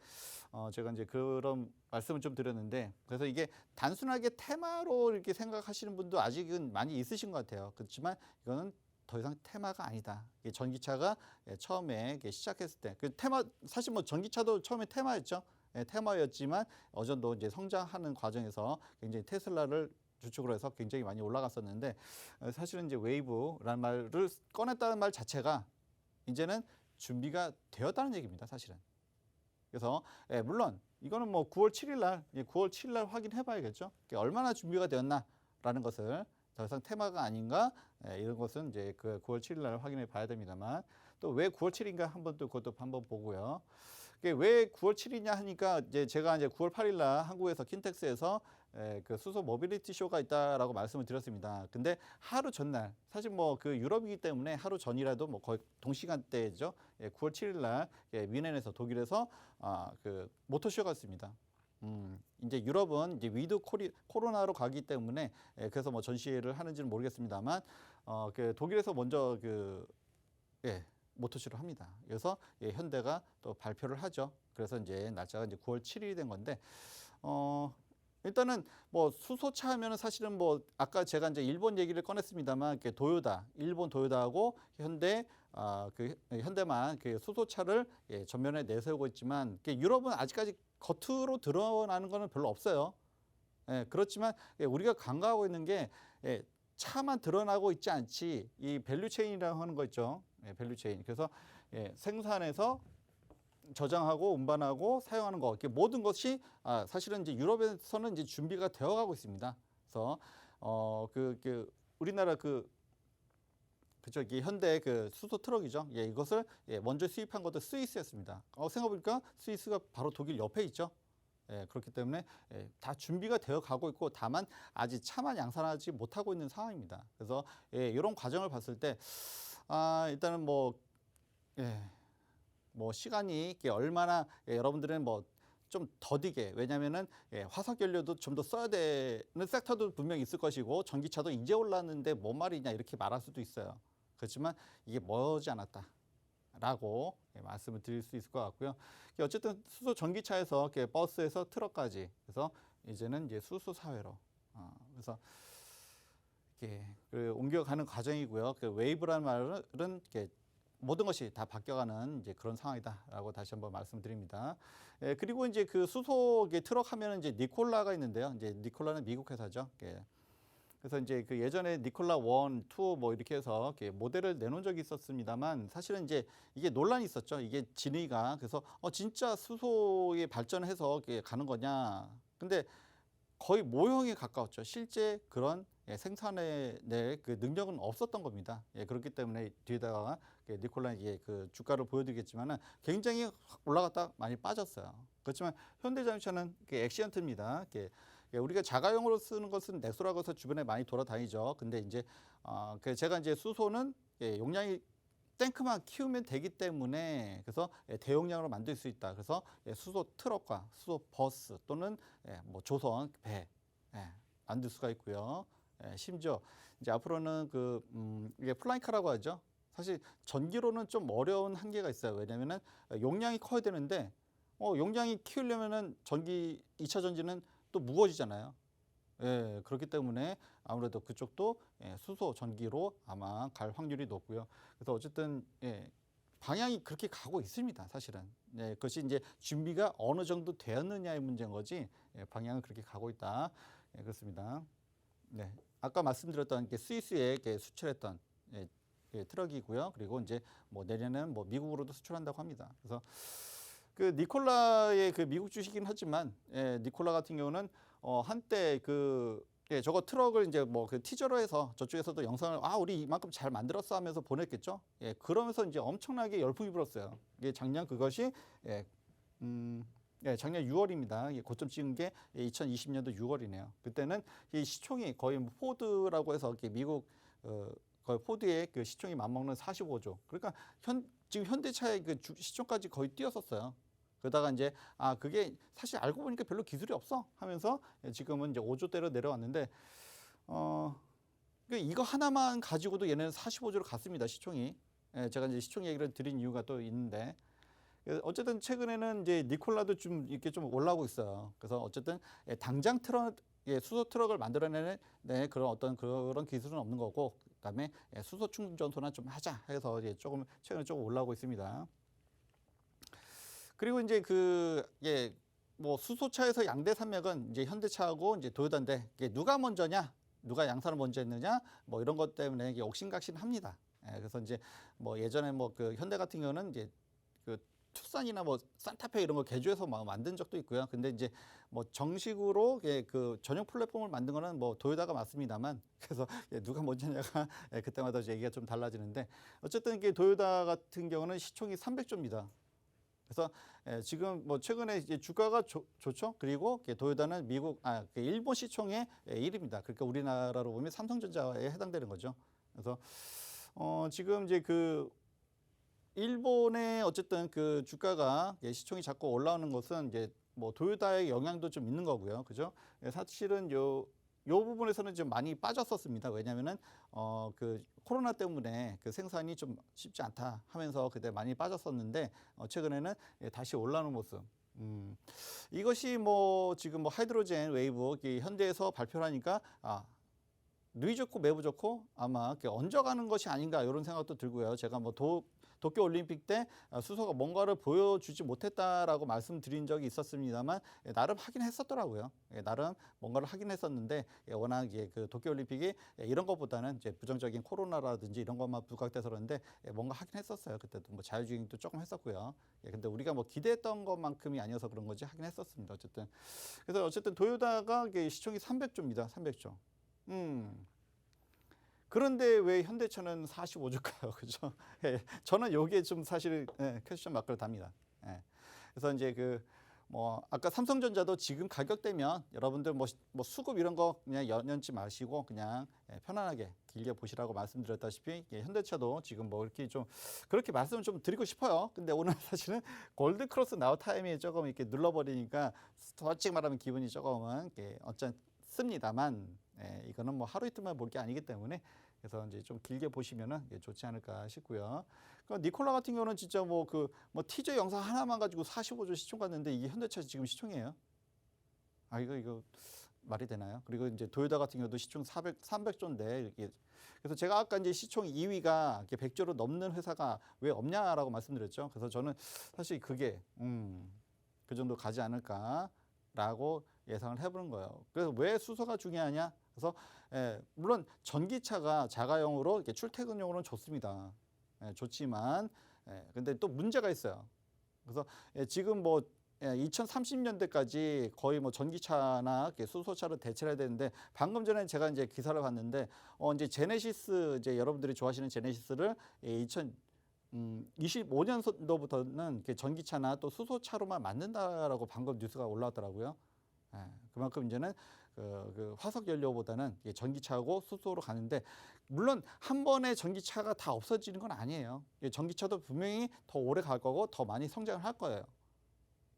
B: 제가 이제 그런 말씀을 좀 드렸는데, 그래서 이게 단순하게 테마로 이렇게 생각하시는 분도 아직은 많이 있으신 것 같아요. 그렇지만 이거는 더 이상 테마가 아니다. 이게 전기차가 처음에 시작했을 때 그 테마, 사실 뭐 전기차도 처음에 테마였죠. 테마였지만 어전도 이제 성장하는 과정에서 굉장히 테슬라를 주축으로 해서 굉장히 많이 올라갔었는데, 사실은 이제 웨이브라는 말을 꺼냈다는 말 자체가 이제는 준비가 되었다는 얘기입니다, 사실은. 그래서 물론 이거는 뭐 9월 7일 날, 9월 7일 날 확인해 봐야겠죠. 얼마나 준비가 되었나라는 것을 더 이상 테마가 아닌가, 이런 것은 이제 그 9월 7일 날 확인해 봐야 됩니다만, 또 왜 9월 7일인가 한번 또 그것도 한번 보고요. 왜 9월 7일이냐 하니까 이제 제가 이제 9월 8일 날 한국에서 킨텍스에서 그 수소 모빌리티 쇼가 있다라고 말씀을 드렸습니다. 근데 하루 전날, 사실 뭐 그 유럽이기 때문에 하루 전이라도 뭐 거의 동시간대죠. 9월 7일 날 뮌헨에서, 독일에서 그 모터쇼가 있습니다. 이제 유럽은 이제 위드 코로나로 가기 때문에 그래서 뭐 전시회를 하는지는 모르겠습니다만 그 독일에서 먼저 모터쇼를 합니다. 그래서 현대가 또 발표를 하죠. 그래서 이제 날짜가 이제 9월 7일이 된 건데 일단은 뭐 수소차 하면은 사실은 뭐 아까 제가 이제 일본 얘기를 꺼냈습니다만 도요타, 일본 도요타하고 현대 그 현대만 그 수소차를 전면에 내세우고 있지만 유럽은 아직까지 겉으로 드러나는 거는 별로 없어요. 그렇지만 우리가 간과하고 있는 게 차만 드러나고 있지 않지 이 밸류체인이라고 하는 거 있죠. 밸류체인. 그래서 생산해서 저장하고 운반하고 사용하는 거, 이렇게 모든 것이 사실은 이제 유럽에서는 이제 준비가 되어가고 있습니다. 그래서 우리나라 저기 현대 그 수소 트럭이죠. 이것을 먼저 수입한 것도 스위스였습니다. 생각해보니까 스위스가 바로 독일 옆에 있죠. 그렇기 때문에 다 준비가 되어 가고 있고, 다만 아직 차만 양산하지 못하고 있는 상황입니다. 그래서 이런 과정을 봤을 때 일단은 뭐 시간이 얼마나 여러분들은 뭐 좀 더디게, 왜냐면은 화석 연료도 좀 더 써야 되는 섹터도 분명히 있을 것이고, 전기차도 이제 올랐는데 뭔 말이냐 이렇게 말할 수도 있어요. 그렇지만 이게 머지 않았다라고 말씀을 드릴 수 있을 것 같고요. 어쨌든 수소 전기차에서 버스에서 트럭까지, 그래서 이제는 이제 수소 사회로 그래서 옮겨가는 과정이고요. 웨이브라는 말은 모든 것이 다 바뀌어가는 이제 그런 상황이다라고 다시 한번 말씀드립니다. 그리고 이제 그 수소 트럭 하면은 이제 니콜라가 있는데요. 이제 니콜라는 미국 회사죠. 그래서 이제 그 예전에 니콜라 1, 2 뭐 이렇게 해서 모델을 내놓은 적이 있었습니다만, 사실은 이제 이게 논란이 있었죠. 이게 진위가, 그래서 진짜 수소에 발전해서 가는 거냐. 근데 거의 모형에 가까웠죠. 실제 그런 생산에 낼 그 능력은 없었던 겁니다. 그렇기 때문에 뒤에다가 니콜라에게 그 주가를 보여드리겠지만은 굉장히 올라갔다 많이 빠졌어요. 그렇지만 현대자동차는 엑시언트입니다. 우리가 자가용으로 쓰는 것은 넥소라고 해서 주변에 많이 돌아다니죠. 근데 이제 제가 이제 수소는 용량이 탱크만 키우면 되기 때문에, 그래서 대용량으로 만들 수 있다. 그래서 수소 트럭과 수소 버스 또는 뭐 조선, 배 만들 수가 있고요. 심지어 이제 앞으로는 이게 플라잉카라고 하죠. 사실 전기로는 좀 어려운 한계가 있어요. 왜냐면은 용량이 커야 되는데 용량이 키우려면은 2차 전지는 또 무거워지잖아요. 그렇기 때문에 아무래도 그쪽도 수소 전기로 아마 갈 확률이 높고요. 그래서 어쨌든 방향이 그렇게 가고 있습니다, 사실은. 그것이 이제 준비가 어느 정도 되었느냐의 문제인 거지, 방향은 그렇게 가고 있다. 그렇습니다. 아까 말씀드렸던 스위스에 수출했던 트럭이고요. 그리고 이제 뭐 내년에는 뭐 미국으로도 수출한다고 합니다. 그래서 그 니콜라의 그 미국 주식이긴 하지만 니콜라 같은 경우는 한때 그 예, 저거 트럭을 이제 뭐 그 티저로 해서 저쪽에서도 영상을 우리 이만큼 잘 만들었어 하면서 보냈겠죠. 예, 그러면서 이제 엄청나게 열풍이 불었어요. 이게 작년 그것이 예, 작년 6월입니다. 예, 고점 찍은 게 2020년도 6월이네요. 그때는 이 시총이 거의 뭐 포드라고 해서 이렇게 미국 거의 포드의 그 시총이 맞먹는 45조. 그러니까 지금 현대차의 그 시총까지 거의 뛰었었어요. 그러다가 이제 그게 사실 알고 보니까 별로 기술이 없어 하면서 지금은 이제 5조대로 내려왔는데 이거 하나만 가지고도 얘네는 45조로 갔습니다. 시총이. 예, 제가 이제 시총 얘기를 드린 이유가 또 있는데 어쨌든 최근에는 이제 니콜라도 좀 이렇게 좀 올라오고 있어요. 그래서 어쨌든 당장 수소 트럭을 만들어내는 그런 어떤 그런 기술은 없는 거고, 그다음에 수소 충전소나 좀 하자 해서 조금 최근에 조금 올라오고 있습니다. 그리고 이제 뭐 수소차에서 양대 산맥은 이제 현대차하고 이제 도요타인데 이게 누가 먼저냐, 누가 양산을 먼저 했느냐, 뭐 이런 것 때문에 이게 옥신각신합니다. 그래서 이제 뭐 예전에 뭐 그 현대 같은 경우는 이제 그 투싼이나 뭐 산타페 이런 거 개조해서 막 만든 적도 있고요. 근데 이제 뭐 정식으로 그 전용 플랫폼을 만든 거는 뭐 도요타가 맞습니다만, 그래서 누가 먼저냐가 그때마다 얘기가 좀 달라지는데, 어쨌든 이게 도요타 같은 경우는 시총이 300조입니다. 그래서 지금 뭐 최근에 이제 주가가 좋죠. 그리고 도요타는 일본 시총의 1위입니다. 그러니까 우리나라로 보면 삼성전자에 해당되는 거죠. 그래서 지금 이제 그 일본의 어쨌든 그 주가가 시총이 자꾸 올라오는 것은 이제 뭐 도요타의 영향도 좀 있는 거고요. 그죠? 사실은 요 부분에서는 좀 많이 빠졌었습니다. 왜냐면은 그 코로나 때문에 그 생산이 좀 쉽지 않다 하면서 그때 많이 빠졌었는데 최근에는 다시 올라오는 모습. 이것이 뭐 지금 뭐 하이드로젠 웨이브 현대에서 발표를 하니까 누이 좋고 매부 좋고 아마 얹어가는 것이 아닌가 이런 생각도 들고요. 제가 뭐 도쿄 올림픽 때 수소가 뭔가를 보여주지 못했다라고 말씀드린 적이 있었습니다만 나름 하긴 했었더라고요. 나름 뭔가를 하긴 했었는데 워낙 그 도쿄 올림픽이 이런 것보다는 이제 부정적인 코로나라든지 이런 것만 부각돼서 그런데 뭔가 하긴 했었어요. 그때도 뭐 자율주행도 조금 했었고요. 근데 우리가 뭐 기대했던 것만큼이 아니어서 그런 거지 하긴 했었습니다. 어쨌든 그래서 어쨌든 도요타가 시총이 300조입니다. 300조. 그런데 왜 현대차는 45조일까요? 그죠? 저는 요게 좀 사실 퀘스천 마크를 답니다. 그래서 이제 뭐 아까 삼성전자도 지금 가격대면 여러분들 뭐 수급 이런 거 그냥 연연치 마시고 그냥 편안하게 길게 보시라고 말씀드렸다시피 현대차도 지금 뭐 이렇게 좀 그렇게 말씀을 좀 드리고 싶어요. 근데 오늘 사실은 골드크로스 나우 타임이 조금 이렇게 눌러버리니까 솔직히 말하면 기분이 조금은 어쩌습니다만 이거는 뭐 하루 이틀만 볼 게 아니기 때문에 그래서 이제 좀 길게 보시면은 좋지 않을까 싶고요. 그러니까 니콜라 같은 경우는 진짜 뭐 티저 영상 하나만 가지고 45조 시총 갔는데 이게 현대차 지금 시총이에요. 이거 말이 되나요? 그리고 이제 도요타 같은 경우도 시총 300조인데 그래서 제가 아까 이제 시총 2위가 100조로 넘는 회사가 왜 없냐라고 말씀드렸죠. 그래서 저는 사실 그게 그 정도 가지 않을까라고 예상을 해보는 거예요. 그래서 왜 수소가 중요하냐? 그래서 물론 전기차가 자가용으로 출퇴근용으로는 좋습니다. 좋지만 근데 또 문제가 있어요. 그래서 지금 뭐 2030년대까지 거의 뭐 전기차나 수소차를 대체해야 되는데 방금 전에 제가 이제 기사를 봤는데 이제 제네시스 이제 여러분들이 좋아하시는 제네시스를 2025년도부터는 전기차나 또 수소차로만 만든다라고 방금 뉴스가 올라왔더라고요. 그만큼 이제는 그 화석 연료보다는 전기차하고 수소로 가는데 물론 한 번에 전기차가 다 없어지는 건 아니에요. 전기차도 분명히 더 오래 갈 거고 더 많이 성장을 할 거예요.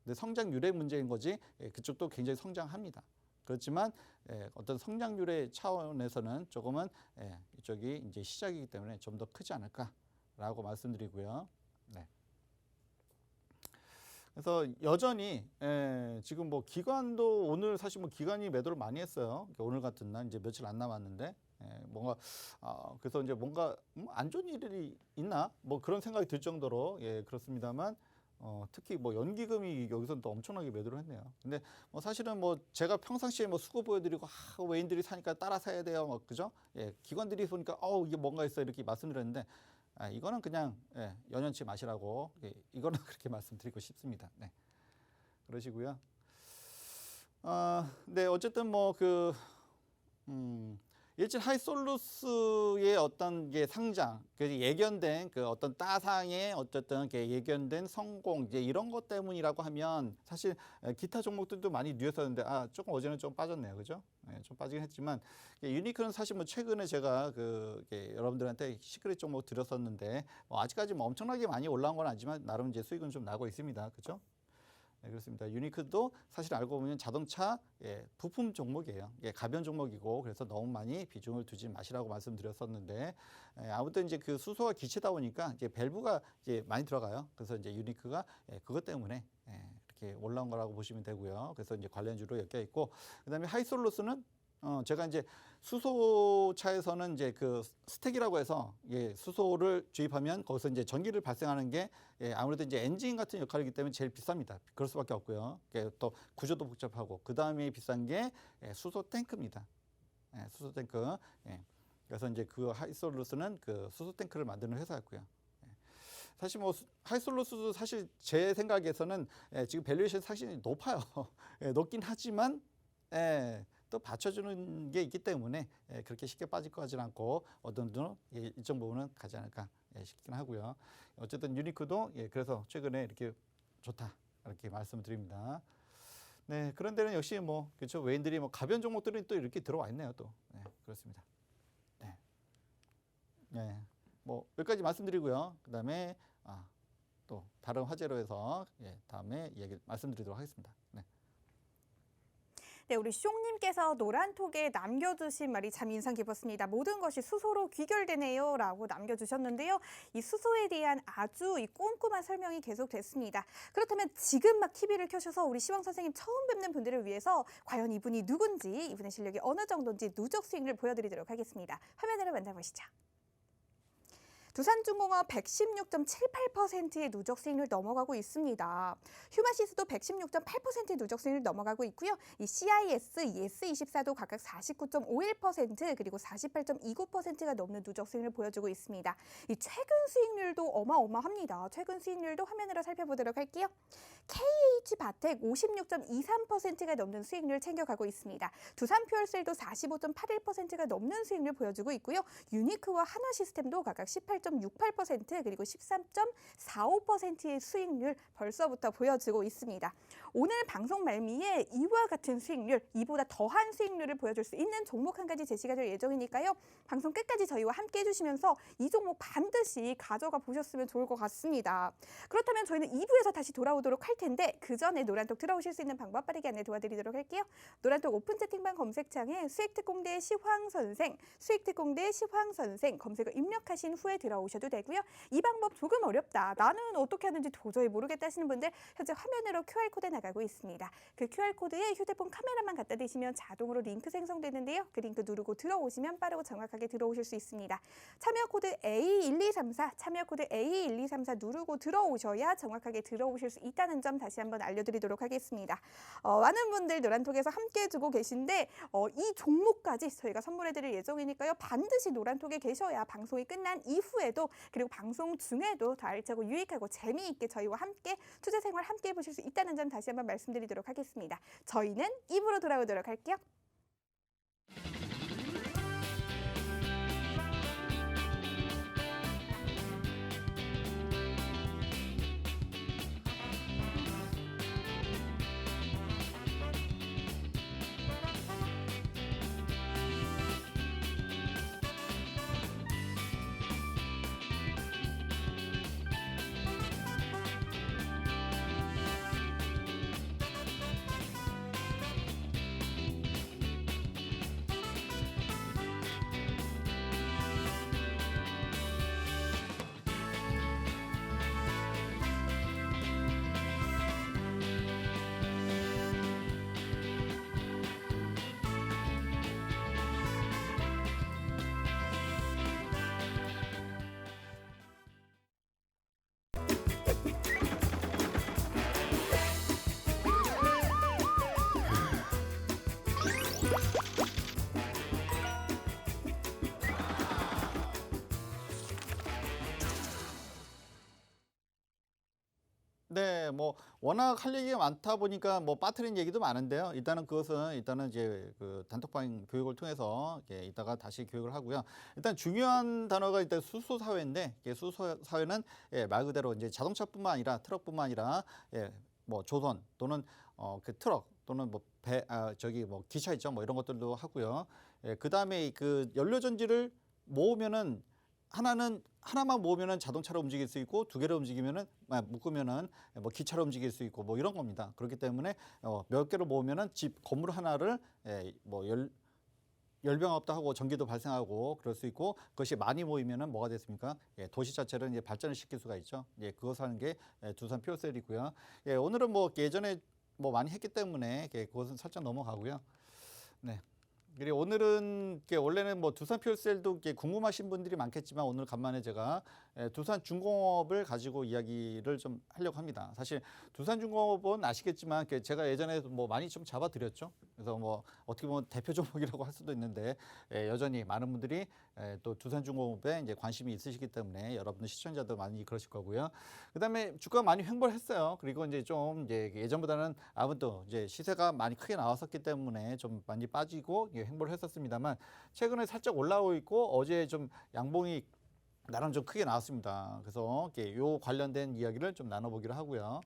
B: 근데 성장률의 문제인 거지 그쪽도 굉장히 성장합니다. 그렇지만 어떤 성장률의 차원에서는 조금은 이쪽이 이제 시작이기 때문에 좀 더 크지 않을까라고 말씀드리고요. 네. 그래서 여전히 지금 뭐 기관도 오늘 사실 뭐 기관이 매도를 많이 했어요. 오늘 같은 날 이제 며칠 안 남았는데 뭔가 그래서 이제 뭔가 안 좋은 일이 있나 뭐 그런 생각이 들 정도로 그렇습니다만 특히 뭐 연기금이 여기서 또 엄청나게 매도를 했네요. 근데 뭐 사실은 뭐 제가 평상시에 뭐 수급 보여드리고 외인들이 사니까 따라 사야 돼요, 뭐 그죠? 기관들이 보니까 이게 뭔가 있어 이렇게 말씀드렸는데. 이거는 그냥 연연치 마시라고 이거는 그렇게 말씀드리고 싶습니다. 네, 그러시고요. 네, 어쨌든 뭐 일진 하이솔루스의 어떤 게 상장, 그 예견된 그 어떤 따상의 어쨌든 예견된 성공 이제 이런 것 때문이라고 하면 사실 기타 종목들도 많이 누렸었는데 조금 어제는 좀 빠졌네요, 그죠? 네, 좀 빠지긴 했지만 유니크는 사실 뭐 최근에 제가 여러분들한테 시크릿 종목 드렸었는데 아직까지 뭐 엄청나게 많이 올라온 건 아니지만 나름 이제 수익은 좀 나고 있습니다, 그죠? 네, 그렇습니다. 유니크도 사실 알고 보면 자동차 부품 종목이에요. 가변 종목이고 그래서 너무 많이 비중을 두지 마시라고 말씀드렸었는데 아무튼 이제 그 수소와 기체다 보니까 이제 밸브가 이제 많이 들어가요. 그래서 이제 유니크가 그것 때문에 이렇게 올라온 거라고 보시면 되고요. 그래서 이제 관련주로 엮여 있고 그다음에 하이솔루스는 제가 이제 수소차에서는 이제 그 스택이라고 해서 수소를 주입하면 거기서 이제 전기를 발생하는 게 아무래도 이제 엔진 같은 역할이기 때문에 제일 비쌉니다. 그럴 수밖에 없고요. 또 구조도 복잡하고 그 다음에 비싼 게 수소 탱크입니다. 수소 탱크. 그래서 이제 그 하이솔루스는 그 수소 탱크를 만드는 회사였고요. 사실 뭐 하이솔루스도 사실 제 생각에서는 지금 밸류에이션 사실 높아요. 높긴 하지만 또 받쳐주는 게 있기 때문에 그렇게 쉽게 빠질 것 같지는 않고 어떤 정도 일정 부분은 가지 않을까 싶긴 하고요. 어쨌든 유니크도 그래서 최근에 이렇게 좋다 이렇게 말씀드립니다. 네, 그런 데는 역시 뭐 그렇죠. 외인들이 뭐 가변 종목들이 또 이렇게 들어와 있네요. 또 그렇습니다. 네, 뭐 여기까지 말씀드리고요. 그다음에 또 다른 화제로 해서 다음에 이야기 말씀드리도록 하겠습니다. 네.
A: 네, 우리 숑님께서 노란톡에 남겨주신 말이 참 인상 깊었습니다. 모든 것이 수소로 귀결되네요 라고 남겨주셨는데요. 이 수소에 대한 아주 꼼꼼한 설명이 계속됐습니다. 그렇다면 지금 막 TV를 켜셔서 우리 시황 선생님 처음 뵙는 분들을 위해서 과연 이분이 누군지, 이분의 실력이 어느 정도인지 누적 스윙을 보여드리도록 하겠습니다. 화면으로 만나보시죠. 두산중공업 116.78%의 누적 수익률 넘어가고 있습니다. 휴마시스도 116.8%의 누적 수익률 넘어가고 있고요. 이 CIS, ES24도 각각 49.51% 그리고 48.29%가 넘는 누적 수익률을 보여주고 있습니다. 이 최근 수익률도 어마어마합니다. 최근 수익률도 화면으로 살펴보도록 할게요. KH바텍 56.23%가 넘는 수익률을 챙겨가고 있습니다. 두산퓨얼셀도 45.81%가 넘는 수익률을 보여주고 있고요. 유니크와 한화시스템도 각각 18.68% 그리고 13.45%의 수익률 벌써부터 보여주고 있습니다. 오늘 방송 말미에 이와 같은 수익률, 이보다 더한 수익률을 보여줄 수 있는 종목 한 가지 제시가 될 예정이니까요. 방송 끝까지 저희와 함께 해주시면서 이 종목 반드시 가져가 보셨으면 좋을 것 같습니다. 그렇다면 저희는 2부에서 다시 돌아오도록 할 텐데 그 전에 노란톡 들어오실 수 있는 방법 빠르게 안내 도와드리도록 할게요. 노란톡 오픈 채팅방 검색창에 수익특공대 시황선생, 수익특공대 시황선생 검색어 입력하신 후에 들어오셔도 되고요. 이 방법 조금 어렵다, 나는 어떻게 하는지 도저히 모르겠다 하시는 분들 현재 화면으로 QR코드 나가고 있습니다. 그 QR코드에 휴대폰 카메라만 갖다 대시면 자동으로 링크 생성되는데요. 그 링크 누르고 들어오시면 빠르고 정확하게 들어오실 수 있습니다. 참여코드 A1234, 참여코드 A1234 누르고 들어오셔야 정확하게 들어오실 수 있다는 점 다시 한번 알려드리도록 하겠습니다. 많은 분들 노란톡에서 함께 해주고 계신데 이 종목까지 저희가 선물해드릴 예정이니까요. 반드시 노란톡에 계셔야 방송이 끝난 이후에도 그리고 방송 중에도 더 알차고 유익하고 재미있게 저희와 함께 투자생활 함께 해보실 수 있다는 점 다시 한번 말씀드리도록 하겠습니다. 저희는 2부로 돌아오도록 할게요.
B: 네, 뭐 워낙 할 얘기가 많다 보니까 뭐 빠뜨린 얘기도 많은데요. 일단은 그것은 일단은 이제 그 단톡방 교육을 통해서 이따가 다시 교육을 하고요. 일단 중요한 단어가 일단 수소 사회인데, 수소 사회는 말 그대로 이제 자동차뿐만 아니라 트럭뿐만 아니라 뭐 조선 또는 그 트럭 또는 뭐 저기 뭐 기차 있죠, 뭐 이런 것들도 하고요. 그다음에 그 연료 전지를 모으면은 하나만 모으면은 자동차로 움직일 수 있고, 두 개를 묶으면은 뭐 기차로 움직일 수 있고, 뭐 이런 겁니다. 그렇기 때문에 몇 개를 모으면은 집 건물 하나를 뭐 열병합도 하고 전기도 발생하고 그럴 수 있고, 그것이 많이 모이면은 뭐가 됐습니까? 도시 자체를 이제 발전을 시킬 수가 있죠. 그것을 하는 게 두산 퓨어셀이고요. 오늘은 뭐 예전에 뭐 많이 했기 때문에 그것은 살짝 넘어가고요. 네. 그리고 오늘은 원래는 뭐 두산 퓨어셀도 궁금하신 분들이 많겠지만, 오늘 간만에 제가 두산 중공업을 가지고 이야기를 좀 하려고 합니다. 사실 두산 중공업은 아시겠지만 제가 예전에 뭐 많이 좀 잡아드렸죠. 그래서 뭐 어떻게 보면 대표 종목이라고 할 수도 있는데, 여전히 많은 분들이 또 두산 중공업에 이제 관심이 있으시기 때문에 여러분들 시청자도 많이 그러실 거고요. 그다음에 주가가 많이 횡보했어요. 그리고 이제 좀 이제 예전보다는 아무튼 이제 시세가 많이 크게 나왔었기 때문에 좀 많이 빠지고 횡보를 했었습니다만, 최근에 살짝 올라오고 있고, 어제 좀 양봉이 나름 좀 크게 나왔습니다. 그래서 요 관련된 이야기를 좀 나눠보기로 하고요.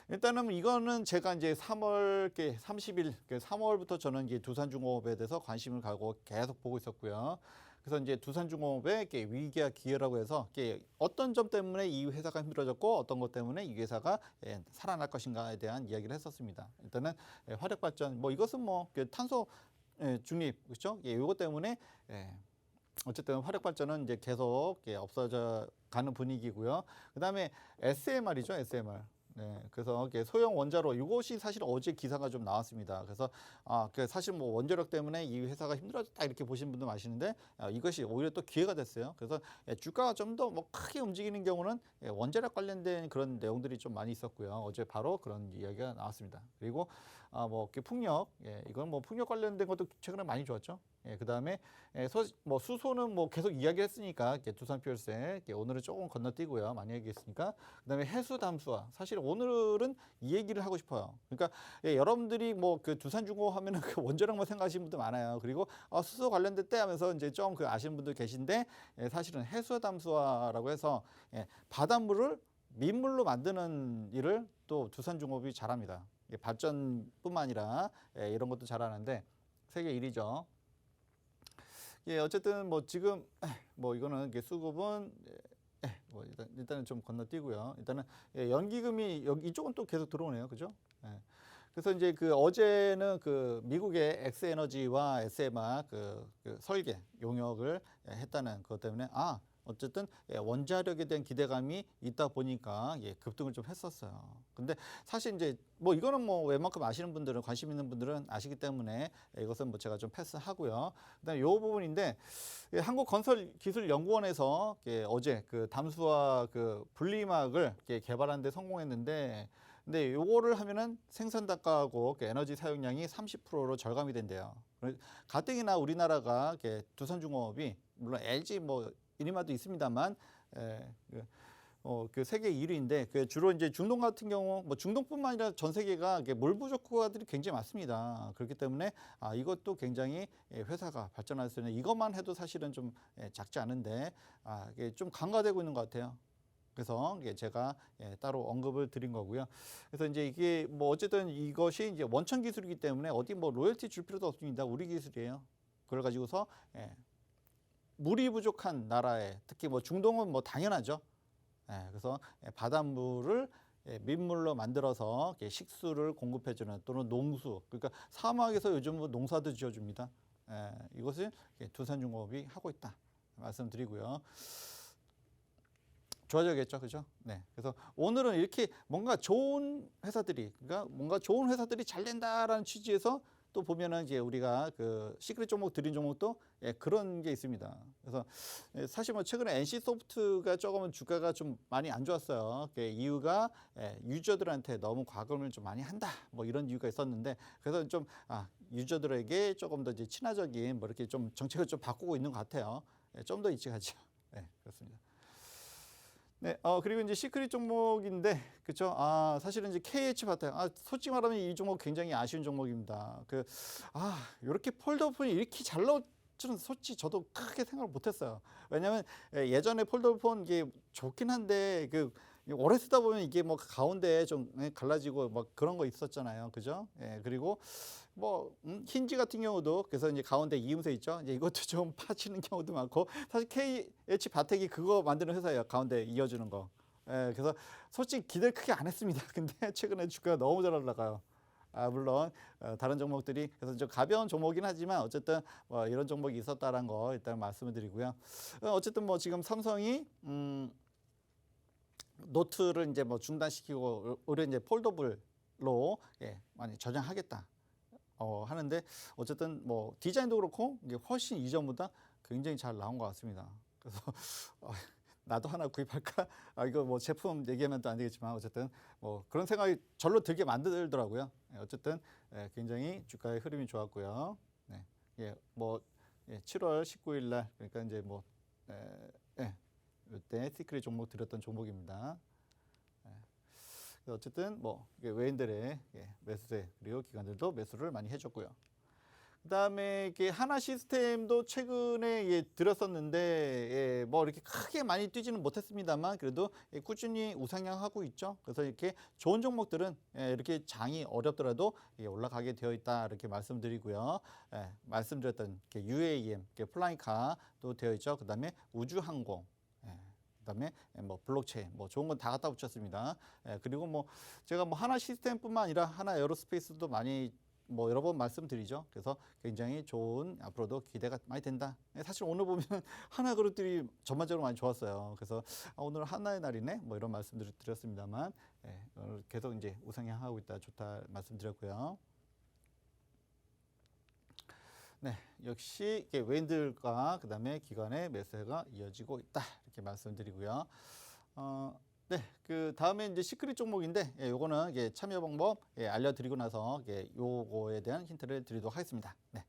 B: 일단은 이거는 제가 이제 3월 30일, 3월부터 저는 이제 두산중공업에 대해서 관심을 가고 계속 보고 있었고요. 그래서 이제 두산중공업의 위기와 기회라고 해서 어떤 점 때문에 이 회사가 힘들어졌고, 어떤 것 때문에 이 회사가 살아날 것인가에 대한 이야기를 했었습니다. 일단은 화력 발전, 뭐 이것은 뭐 탄소 중립, 그렇죠? 이것 때문에 어쨌든 화력 발전은 이제 계속 없어져 가는 분위기고요. 그다음에 SMR이죠, SMR. 네, 그래서 소형 원자로, 이것이 사실 어제 기사가 좀 나왔습니다. 그래서 사실 뭐 원자력 때문에 이 회사가 힘들어졌다 이렇게 보시는 분도 많으시는데, 이것이 오히려 또 기회가 됐어요. 그래서 주가가 좀 더 뭐 크게 움직이는 경우는 원자력 관련된 그런 내용들이 좀 많이 있었고요. 어제 바로 그런 이야기가 나왔습니다. 그리고 뭐 풍력, 이건 뭐 풍력 관련된 것도 최근에 많이 좋았죠. 그다음에 뭐 수소는 뭐 계속 이야기했으니까 두산 퓨어셀 오늘은 조금 건너뛰고요. 많이 얘기했으니까. 그다음에 해수 담수화, 사실 오늘은 이 얘기를 하고 싶어요. 그러니까 여러분들이 뭐 그 두산중공업 하면은 그 원자력만 생각하시는 분들 많아요. 그리고 수소 관련됐대 하면서 이제 좀 아시는 분들 계신데, 사실은 해수 담수화라고 해서 바닷물을 민물로 만드는 일을 또 두산중공업이 잘합니다. 발전뿐만 아니라 이런 것도 잘하는데 세계 1위죠. 어쨌든 뭐 지금 뭐 이거는 수급은 뭐 일단은 좀 건너뛰고요. 일단은 연기금이 여기 이쪽은 또 계속 들어오네요, 그죠? 그래서 이제 어제는 미국의 엑스에너지와 SMR 그 설계 용역을 했다는 것 때문에 어쨌든 원자력에 대한 기대감이 있다 보니까 급등을 좀 했었어요. 근데 사실 이제 뭐 이거는 뭐 웬만큼 아시는 분들은, 관심 있는 분들은 아시기 때문에 이것은 뭐 제가 좀 패스하고요. 그다음에 요 부분인데, 한국건설기술연구원에서 어제 담수화 분리막을 개발하는 데 성공했는데, 근데 요거를 하면은 생산 단가하고 에너지 사용량이 30%로 절감이 된대요. 가뜩이나 우리나라가 두산중공업이 물론 LG 뭐 이니마도 있습니다만 세계 1위인데, 주로 이제 중동 같은 경우, 뭐 중동뿐만 아니라 전 세계가 물 부족 국가들이 굉장히 많습니다. 그렇기 때문에 이것도 굉장히 회사가 발전할 수 있는, 이것만 해도 사실은 좀 작지 않은데 이게 좀 강화되고 있는 것 같아요. 그래서 제가 따로 언급을 드린 거고요. 그래서 이제 이게 뭐 어쨌든 이것이 이제 원천 기술이기 때문에 어디 뭐 로열티 줄 필요도 없습니다. 우리 기술이에요. 그걸 가지고서 물이 부족한 나라에, 특히 뭐 중동은 뭐 당연하죠. 그래서 바닷물을 민물로 만들어서 식수를 공급해주는, 또는 농수, 그러니까 사막에서 요즘 뭐 농사도 지어줍니다. 이것을 두산중공업이 하고 있다 말씀드리고요. 좋아져야겠죠, 그죠? 네. 그래서 오늘은 이렇게 뭔가 좋은 회사들이, 그러니까 뭔가 좋은 회사들이 잘 된다라는 취지에서 또 보면은 이제 우리가 시크릿 종목 드린 종목도 그런 게 있습니다. 그래서 사실 뭐 최근에 NC 소프트가 조금은 주가가 좀 많이 안 좋았어요. 이유가 유저들한테 너무 과금을 좀 많이 한다, 뭐 이런 이유가 있었는데, 그래서 좀 유저들에게 조금 더 이제 친화적인 뭐 이렇게 좀 정책을 좀 바꾸고 있는 것 같아요. 좀 더 일찍 하죠. 네, 그렇습니다. 네, 그리고 이제 시크릿 종목인데, 그렇죠? 사실은 이제 KH 바텍, 솔직히 말하면 이 종목 굉장히 아쉬운 종목입니다. 이렇게 폴더폰이 이렇게 잘 나올 줄은 솔직히 저도 크게 생각을 못했어요. 왜냐하면 예전에 폴더폰 이게 좋긴 한데 오래 쓰다 보면 이게 뭐 가운데 좀 갈라지고 막 그런 거 있었잖아요, 그죠? 그리고 뭐 힌지 같은 경우도 그래서 이제 가운데 이음새 있죠. 이제 이것도 좀 파치는 경우도 많고 사실 KH 바텍이 그거 만드는 회사예요. 가운데 이어주는 거. 그래서 솔직히 기대를 크게 안 했습니다. 근데 최근에 주가가 너무 잘 올라가요. 물론 다른 종목들이 그래서 좀 가벼운 종목이긴 하지만 어쨌든 뭐 이런 종목이 있었다는 거 일단 말씀을 드리고요. 어쨌든 뭐 지금 삼성이 노트를 이제 뭐 중단시키고 오히려 이제 폴더블로 많이 전향하겠다. 하는데 어쨌든 뭐 디자인도 그렇고 이게 훨씬 이전보다 굉장히 잘 나온 것 같습니다. 그래서 나도 하나 구입할까? 이거 뭐 제품 얘기하면 또 안 되겠지만 어쨌든 뭐 그런 생각이 절로 들게 만들더라고요. 어쨌든 굉장히 주가의 흐름이 좋았고요. 7월 19일 날 그러니까 이제 뭐 이때 시크릿 종목 드렸던 종목입니다. 어쨌든 뭐 외인들의 매수세 그리고 기관들도 매수를 많이 해줬고요. 그다음에 하나 시스템도 최근에 들었었는데 뭐 이렇게 크게 많이 뛰지는 못했습니다만 그래도 꾸준히 우상향하고 있죠. 그래서 이렇게 좋은 종목들은 이렇게 장이 어렵더라도 올라가게 되어 있다 이렇게 말씀드리고요. 말씀드렸던 UAM, 플라잉카도 되어 있죠. 그다음에 우주항공. 그다음에 뭐 블록체인 뭐 좋은 건 다 갖다 붙였습니다. 그리고 뭐 제가 뭐 하나 시스템뿐만 아니라 하나 에어로스페이스도 많이 뭐 여러 번 말씀드리죠. 그래서 굉장히 좋은 앞으로도 기대가 많이 된다. 사실 오늘 보면 하나 그룹들이 전반적으로 많이 좋았어요. 그래서 오늘 하나의 날이네 뭐 이런 말씀들을 드렸습니다만 계속 이제 우상향하고 있다 좋다 말씀드렸고요. 네, 역시 외인들과 그다음에 기관의 매수가 이어지고 있다 이렇게 말씀드리고요. 네, 그 다음에 이제 시크릿 종목인데 요거는 참여 방법 알려드리고 나서 요거에 대한 힌트를 드리도록 하겠습니다. 네.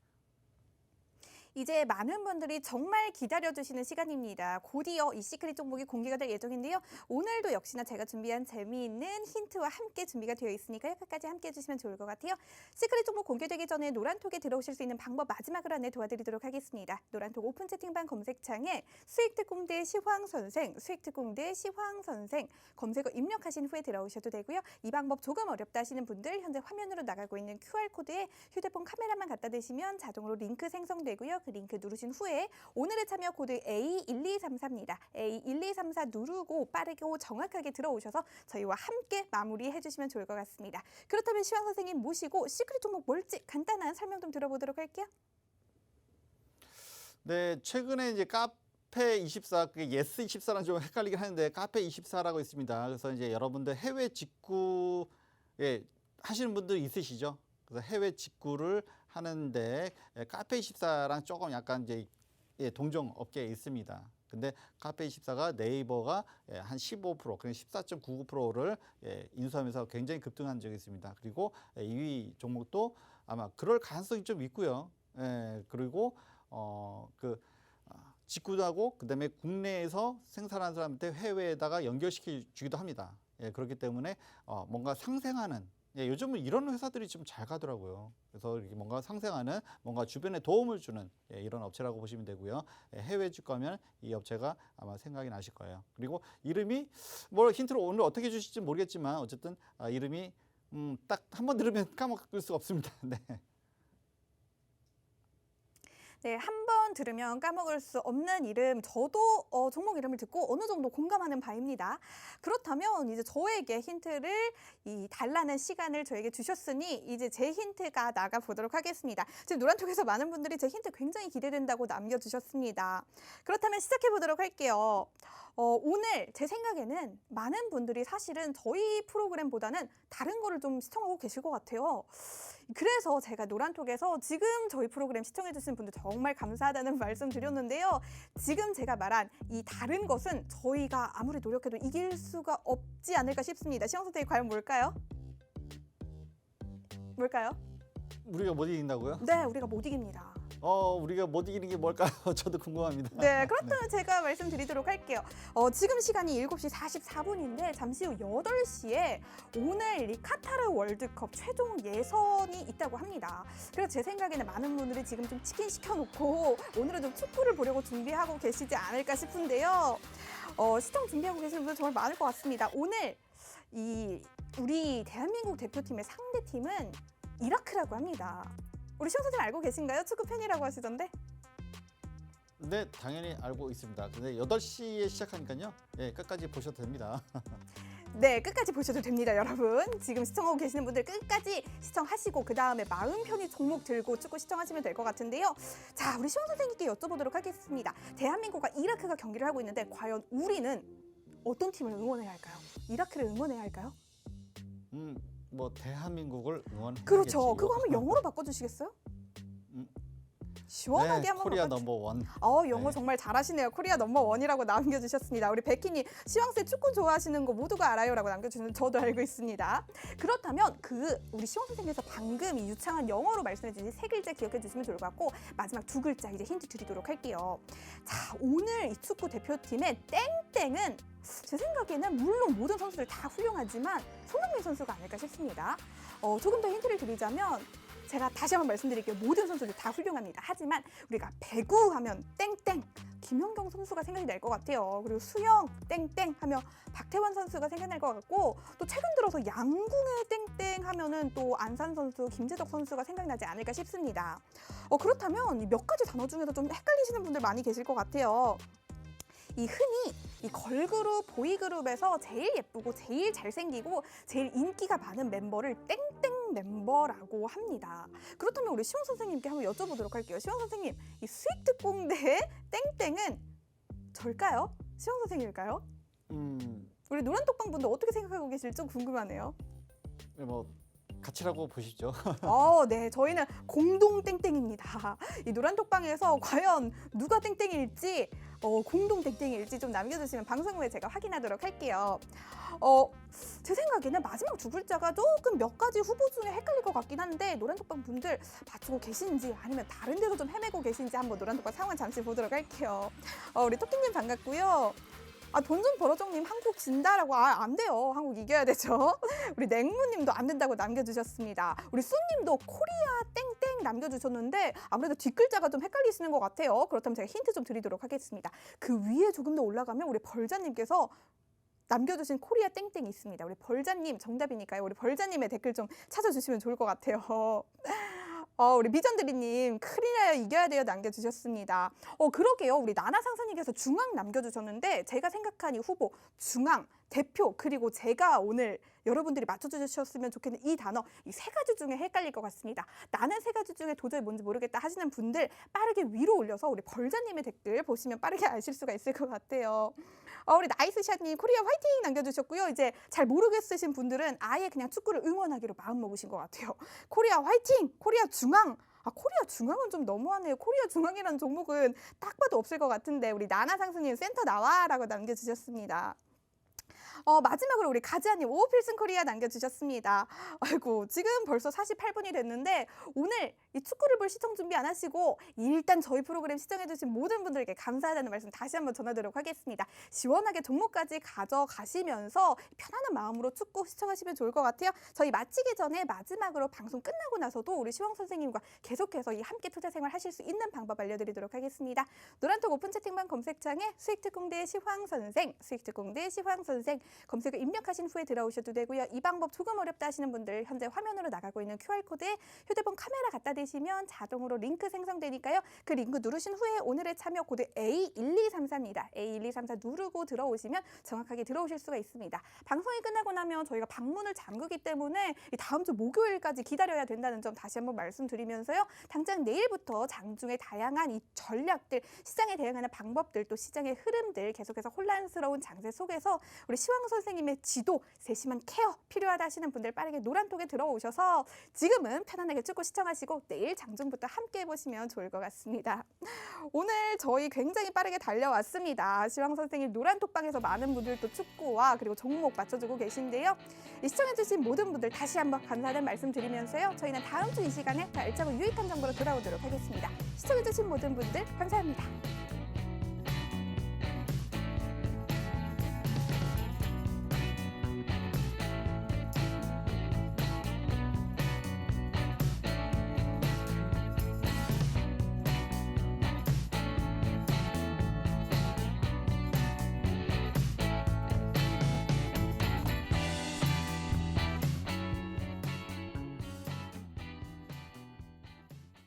A: 이제 많은 분들이 정말 기다려주시는 시간입니다. 곧이어 이 시크릿 종목이 공개가 될 예정인데요. 오늘도 역시나 제가 준비한 재미있는 힌트와 함께 준비가 되어 있으니까요. 끝까지 함께 해주시면 좋을 것 같아요. 시크릿 종목 공개되기 전에 노란톡에 들어오실 수 있는 방법 마지막으로 안내 도와드리도록 하겠습니다. 노란톡 오픈 채팅방 검색창에 수익특공대 시황선생, 수익특공대 시황선생 검색어 입력하신 후에 들어오셔도 되고요. 이 방법 조금 어렵다 하시는 분들 현재 화면으로 나가고 있는 QR코드에 휴대폰 카메라만 갖다 대시면 자동으로 링크 생성되고요. 그 링크 누르신 후에 오늘의 참여 코드 A1234입니다. A1234 누르고 빠르고 정확하게 들어오셔서 저희와 함께 마무리해 주시면 좋을 것 같습니다. 그렇다면 시황 선생님 모시고 시크릿 종목 뭘지 간단한 설명 좀 들어보도록 할게요.
B: 네, 최근에 이제 카페24, 예스24랑 좀 헷갈리긴 하는데 카페24라고 있습니다. 그래서 이제 여러분들 해외 직구에 하시는 분들 있으시죠? 그래서 해외 직구를 하는데 카페24랑 조금 약간 이제 동종 업계에 있습니다. 근데 카페24가 네이버가 한 15%, 그냥 14.99%를 인수하면서 굉장히 급등한 적이 있습니다. 그리고 2위 종목도 아마 그럴 가능성이 좀 있고요. 그리고 직구도 하고 그다음에 국내에서 생산하는 사람한테 해외에다가 연결시켜 주기도 합니다. 그렇기 때문에 뭔가 상생하는 요즘은 이런 회사들이 좀 잘 가더라고요. 그래서 이렇게 뭔가 상생하는, 뭔가 주변에 도움을 주는 이런 업체라고 보시면 되고요. 해외 주가면 이 업체가 아마 생각이 나실 거예요. 그리고 이름이 뭐 힌트를 오늘 어떻게 주실지 모르겠지만 어쨌든 이름이 딱 한 번 들으면 까먹을 수가 없습니다. 네.
A: 네, 한 번 들으면 까먹을 수 없는 이름, 저도 종목 이름을 듣고 어느 정도 공감하는 바입니다. 그렇다면 이제 저에게 힌트를 달라는 시간을 저에게 주셨으니 이제 제 힌트가 나가 보도록 하겠습니다. 지금 노란톡에서 많은 분들이 제 힌트 굉장히 기대된다고 남겨주셨습니다. 그렇다면 시작해 보도록 할게요. 오늘 제 생각에는 많은 분들이 사실은 저희 프로그램보다는 다른 거를 좀 시청하고 계실 것 같아요. 그래서 제가 노란톡에서 지금 저희 프로그램 시청해 주신 분들 정말 감사하다는 말씀 드렸는데요. 지금 제가 말한 이 다른 것은 저희가 아무리 노력해도 이길 수가 없지 않을까 싶습니다. 시영 선생님 과연 뭘까요? 뭘까요?
B: 우리가 못 이긴다고요?
A: 네, 우리가 못 이깁니다.
B: 우리가 못 이기는 게 뭘까요? 저도 궁금합니다.
A: 네, 그렇다면 제가 말씀드리도록 할게요. 지금 시간이 7시 44분인데 잠시 후 8시에 오늘 이 카타르 월드컵 최종 예선이 있다고 합니다. 그래서 제 생각에는 많은 분들이 지금 좀 치킨 시켜놓고 오늘은 좀 축구를 보려고 준비하고 계시지 않을까 싶은데요. 시청 준비하고 계시는 분들 정말 많을 것 같습니다. 오늘 우리 대한민국 대표팀의 상대팀은 이라크라고 합니다. 우리 시영 선생님 알고 계신가요? 축구 팬이라고 하시던데.
B: 네, 당연히 알고 있습니다. 근데 8시에 시작하니까요. 예, 끝까지 보셔도 됩니다.
A: 네, 끝까지 보셔도 됩니다, 여러분. 지금 시청하고 계시는 분들 끝까지 시청하시고 그 다음에 마음 편히 종목 들고 축구 시청하시면 될 것 같은데요. 자, 우리 시영 선생님께 여쭤보도록 하겠습니다. 대한민국과 이라크가 경기를 하고 있는데 과연 우리는 어떤 팀을 응원해야 할까요? 이라크를 응원해야 할까요?
B: 뭐 대한민국을 응원해야겠지.
A: 그렇죠. 그거 한번 영어로 바꿔주시겠어요? 시원하게
B: 네,
A: 한번
B: 코리아
A: 바꿔주-
B: 넘버원.
A: 영어
B: 네.
A: 정말 잘하시네요. 코리아 넘버원이라고 남겨주셨습니다. 우리 백희님, 시황쌤 축구 좋아하시는 거 모두가 알아요라고 남겨주시는데 저도 알고 있습니다. 그렇다면 우리 시황 선생님께서 방금 이 유창한 영어로 말씀해주신 세 글자 기억해 주시면 좋을 것 같고 마지막 두 글자 이제 힌트 드리도록 할게요. 자, 오늘 이 축구 대표팀의 땡땡은 제 생각에는 물론 모든 선수들 다 훌륭하지만 손흥민 선수가 아닐까 싶습니다. 조금 더 힌트를 드리자면 제가 다시 한번 말씀드릴게요. 모든 선수들 다 훌륭합니다. 하지만 우리가 배구하면 땡땡 김연경 선수가 생각이 날 것 같아요. 그리고 수영 땡땡 하면 박태환 선수가 생각날 것 같고 또 최근 들어서 양궁의 땡땡 하면은 또 안산 선수, 김재덕 선수가 생각나지 않을까 싶습니다. 그렇다면 이 몇 가지 단어 중에서 좀 헷갈리시는 분들 많이 계실 것 같아요. 흔히 이 걸그룹, 보이그룹에서 제일 예쁘고 제일 잘생기고 제일 인기가 많은 멤버를 땡땡 멤버라고 합니다. 그렇다면 우리 시원 선생님께 한번 여쭤보도록 할게요. 시원 선생님, 이 스위트 꽁대의 땡땡은 절까요? 시원 선생님일까요? 우리 노란톡방 분들 어떻게 생각하고 계실지 좀 궁금하네요.
B: 뭐 같이라고 보시죠.
A: 네, 저희는 공동 땡땡입니다. 이 노란톡방에서 과연 누가 땡땡일지, 공동 땡땡일지 좀 남겨주시면 방송 후에 제가 확인하도록 할게요. 제 생각에는 마지막 두 글자가 조금 몇 가지 후보 중에 헷갈릴 것 같긴 한데 노란톡방 분들 맞추고 계신지 아니면 다른 데서 좀 헤매고 계신지 한번 노란톡방 상황 잠시 보도록 할게요. 우리 토끼님 반갑고요. 돈 좀 벌어정님 한국 진다라고 안 돼요. 한국 이겨야 되죠. 우리 냉무님도 안 된다고 남겨주셨습니다. 우리 쏘님도 코리아 땡땡 남겨주셨는데 아무래도 뒷글자가 좀 헷갈리시는 것 같아요. 그렇다면 제가 힌트 좀 드리도록 하겠습니다. 그 위에 조금 더 올라가면 우리 벌자님께서 남겨주신 코리아 땡땡이 있습니다. 우리 벌자님 정답이니까요. 우리 벌자님의 댓글 좀 찾아주시면 좋을 것 같아요. 우리 미전드리님 큰일나요 이겨야 돼요 남겨주셨습니다. 그러게요. 우리 나나상사님께서 중앙 남겨주셨는데 제가 생각한 이 후보 중앙 대표 그리고 제가 오늘 여러분들이 맞춰주셨으면 좋겠는 이 단어 이 세 가지 중에 헷갈릴 것 같습니다. 나는 세 가지 중에 도저히 뭔지 모르겠다 하시는 분들 빠르게 위로 올려서 우리 벌자님의 댓글 보시면 빠르게 아실 수가 있을 것 같아요. 우리 나이스샷님 코리아 화이팅 남겨주셨고요. 이제 잘 모르겠으신 분들은 아예 그냥 축구를 응원하기로 마음먹으신 것 같아요. 코리아 화이팅! 코리아 중앙! 코리아 중앙은 좀 너무하네요. 코리아 중앙이라는 종목은 딱 봐도 없을 것 같은데 우리 나나상수님 센터 나와 라고 남겨주셨습니다. 마지막으로 우리 가지아님 오필승 코리아 남겨주셨습니다. 아이고 지금 벌써 48분이 됐는데 오늘 이 축구를 볼 시청 준비 안 하시고 일단 저희 프로그램 시청해주신 모든 분들께 감사하다는 말씀 다시 한번 전해드리도록 하겠습니다. 시원하게 종목까지 가져가시면서 편안한 마음으로 축구 시청하시면 좋을 것 같아요. 저희 마치기 전에 마지막으로 방송 끝나고 나서도 우리 시황 선생님과 계속해서 이 함께 투자 생활 하실 수 있는 방법 알려드리도록 하겠습니다. 노란톡 오픈 채팅방 검색창에 수익특공대 시황 선생, 수익특공대 시황 선생 검색을 입력하신 후에 들어오셔도 되고요. 이 방법 조금 어렵다 하시는 분들 현재 화면으로 나가고 있는 QR코드에 휴대폰 카메라 갖다 대시면 자동으로 링크 생성되니까요. 그 링크 누르신 후에 오늘의 참여 코드 A1234입니다. A1234 누르고 들어오시면 정확하게 들어오실 수가 있습니다. 방송이 끝나고 나면 저희가 방문을 잠그기 때문에 다음 주 목요일까지 기다려야 된다는 점 다시 한번 말씀드리면서요. 당장 내일부터 장중에 다양한 이 전략들, 시장에 대응하는 방법들, 또 시장의 흐름들 계속해서 혼란스러운 장세 속에서 우리 시황 선생님의 지도, 세심한 케어 필요하다 하시는 분들 빠르게 노란톡에 들어오셔서 지금은 편안하게 축구 시청하시고 내일 장중부터 함께 해보시면 좋을 것 같습니다. 오늘 저희 굉장히 빠르게 달려왔습니다. 시황 선생님 노란톡방에서 많은 분들 또 축구와 그리고 종목 맞춰주고 계신데요. 시청해주신 모든 분들 다시 한번 감사하다는 말씀 드리면서요. 저희는 다음 주 이 시간에 더 알차고 유익한 정보로 돌아오도록 하겠습니다. 시청해주신 모든 분들 감사합니다.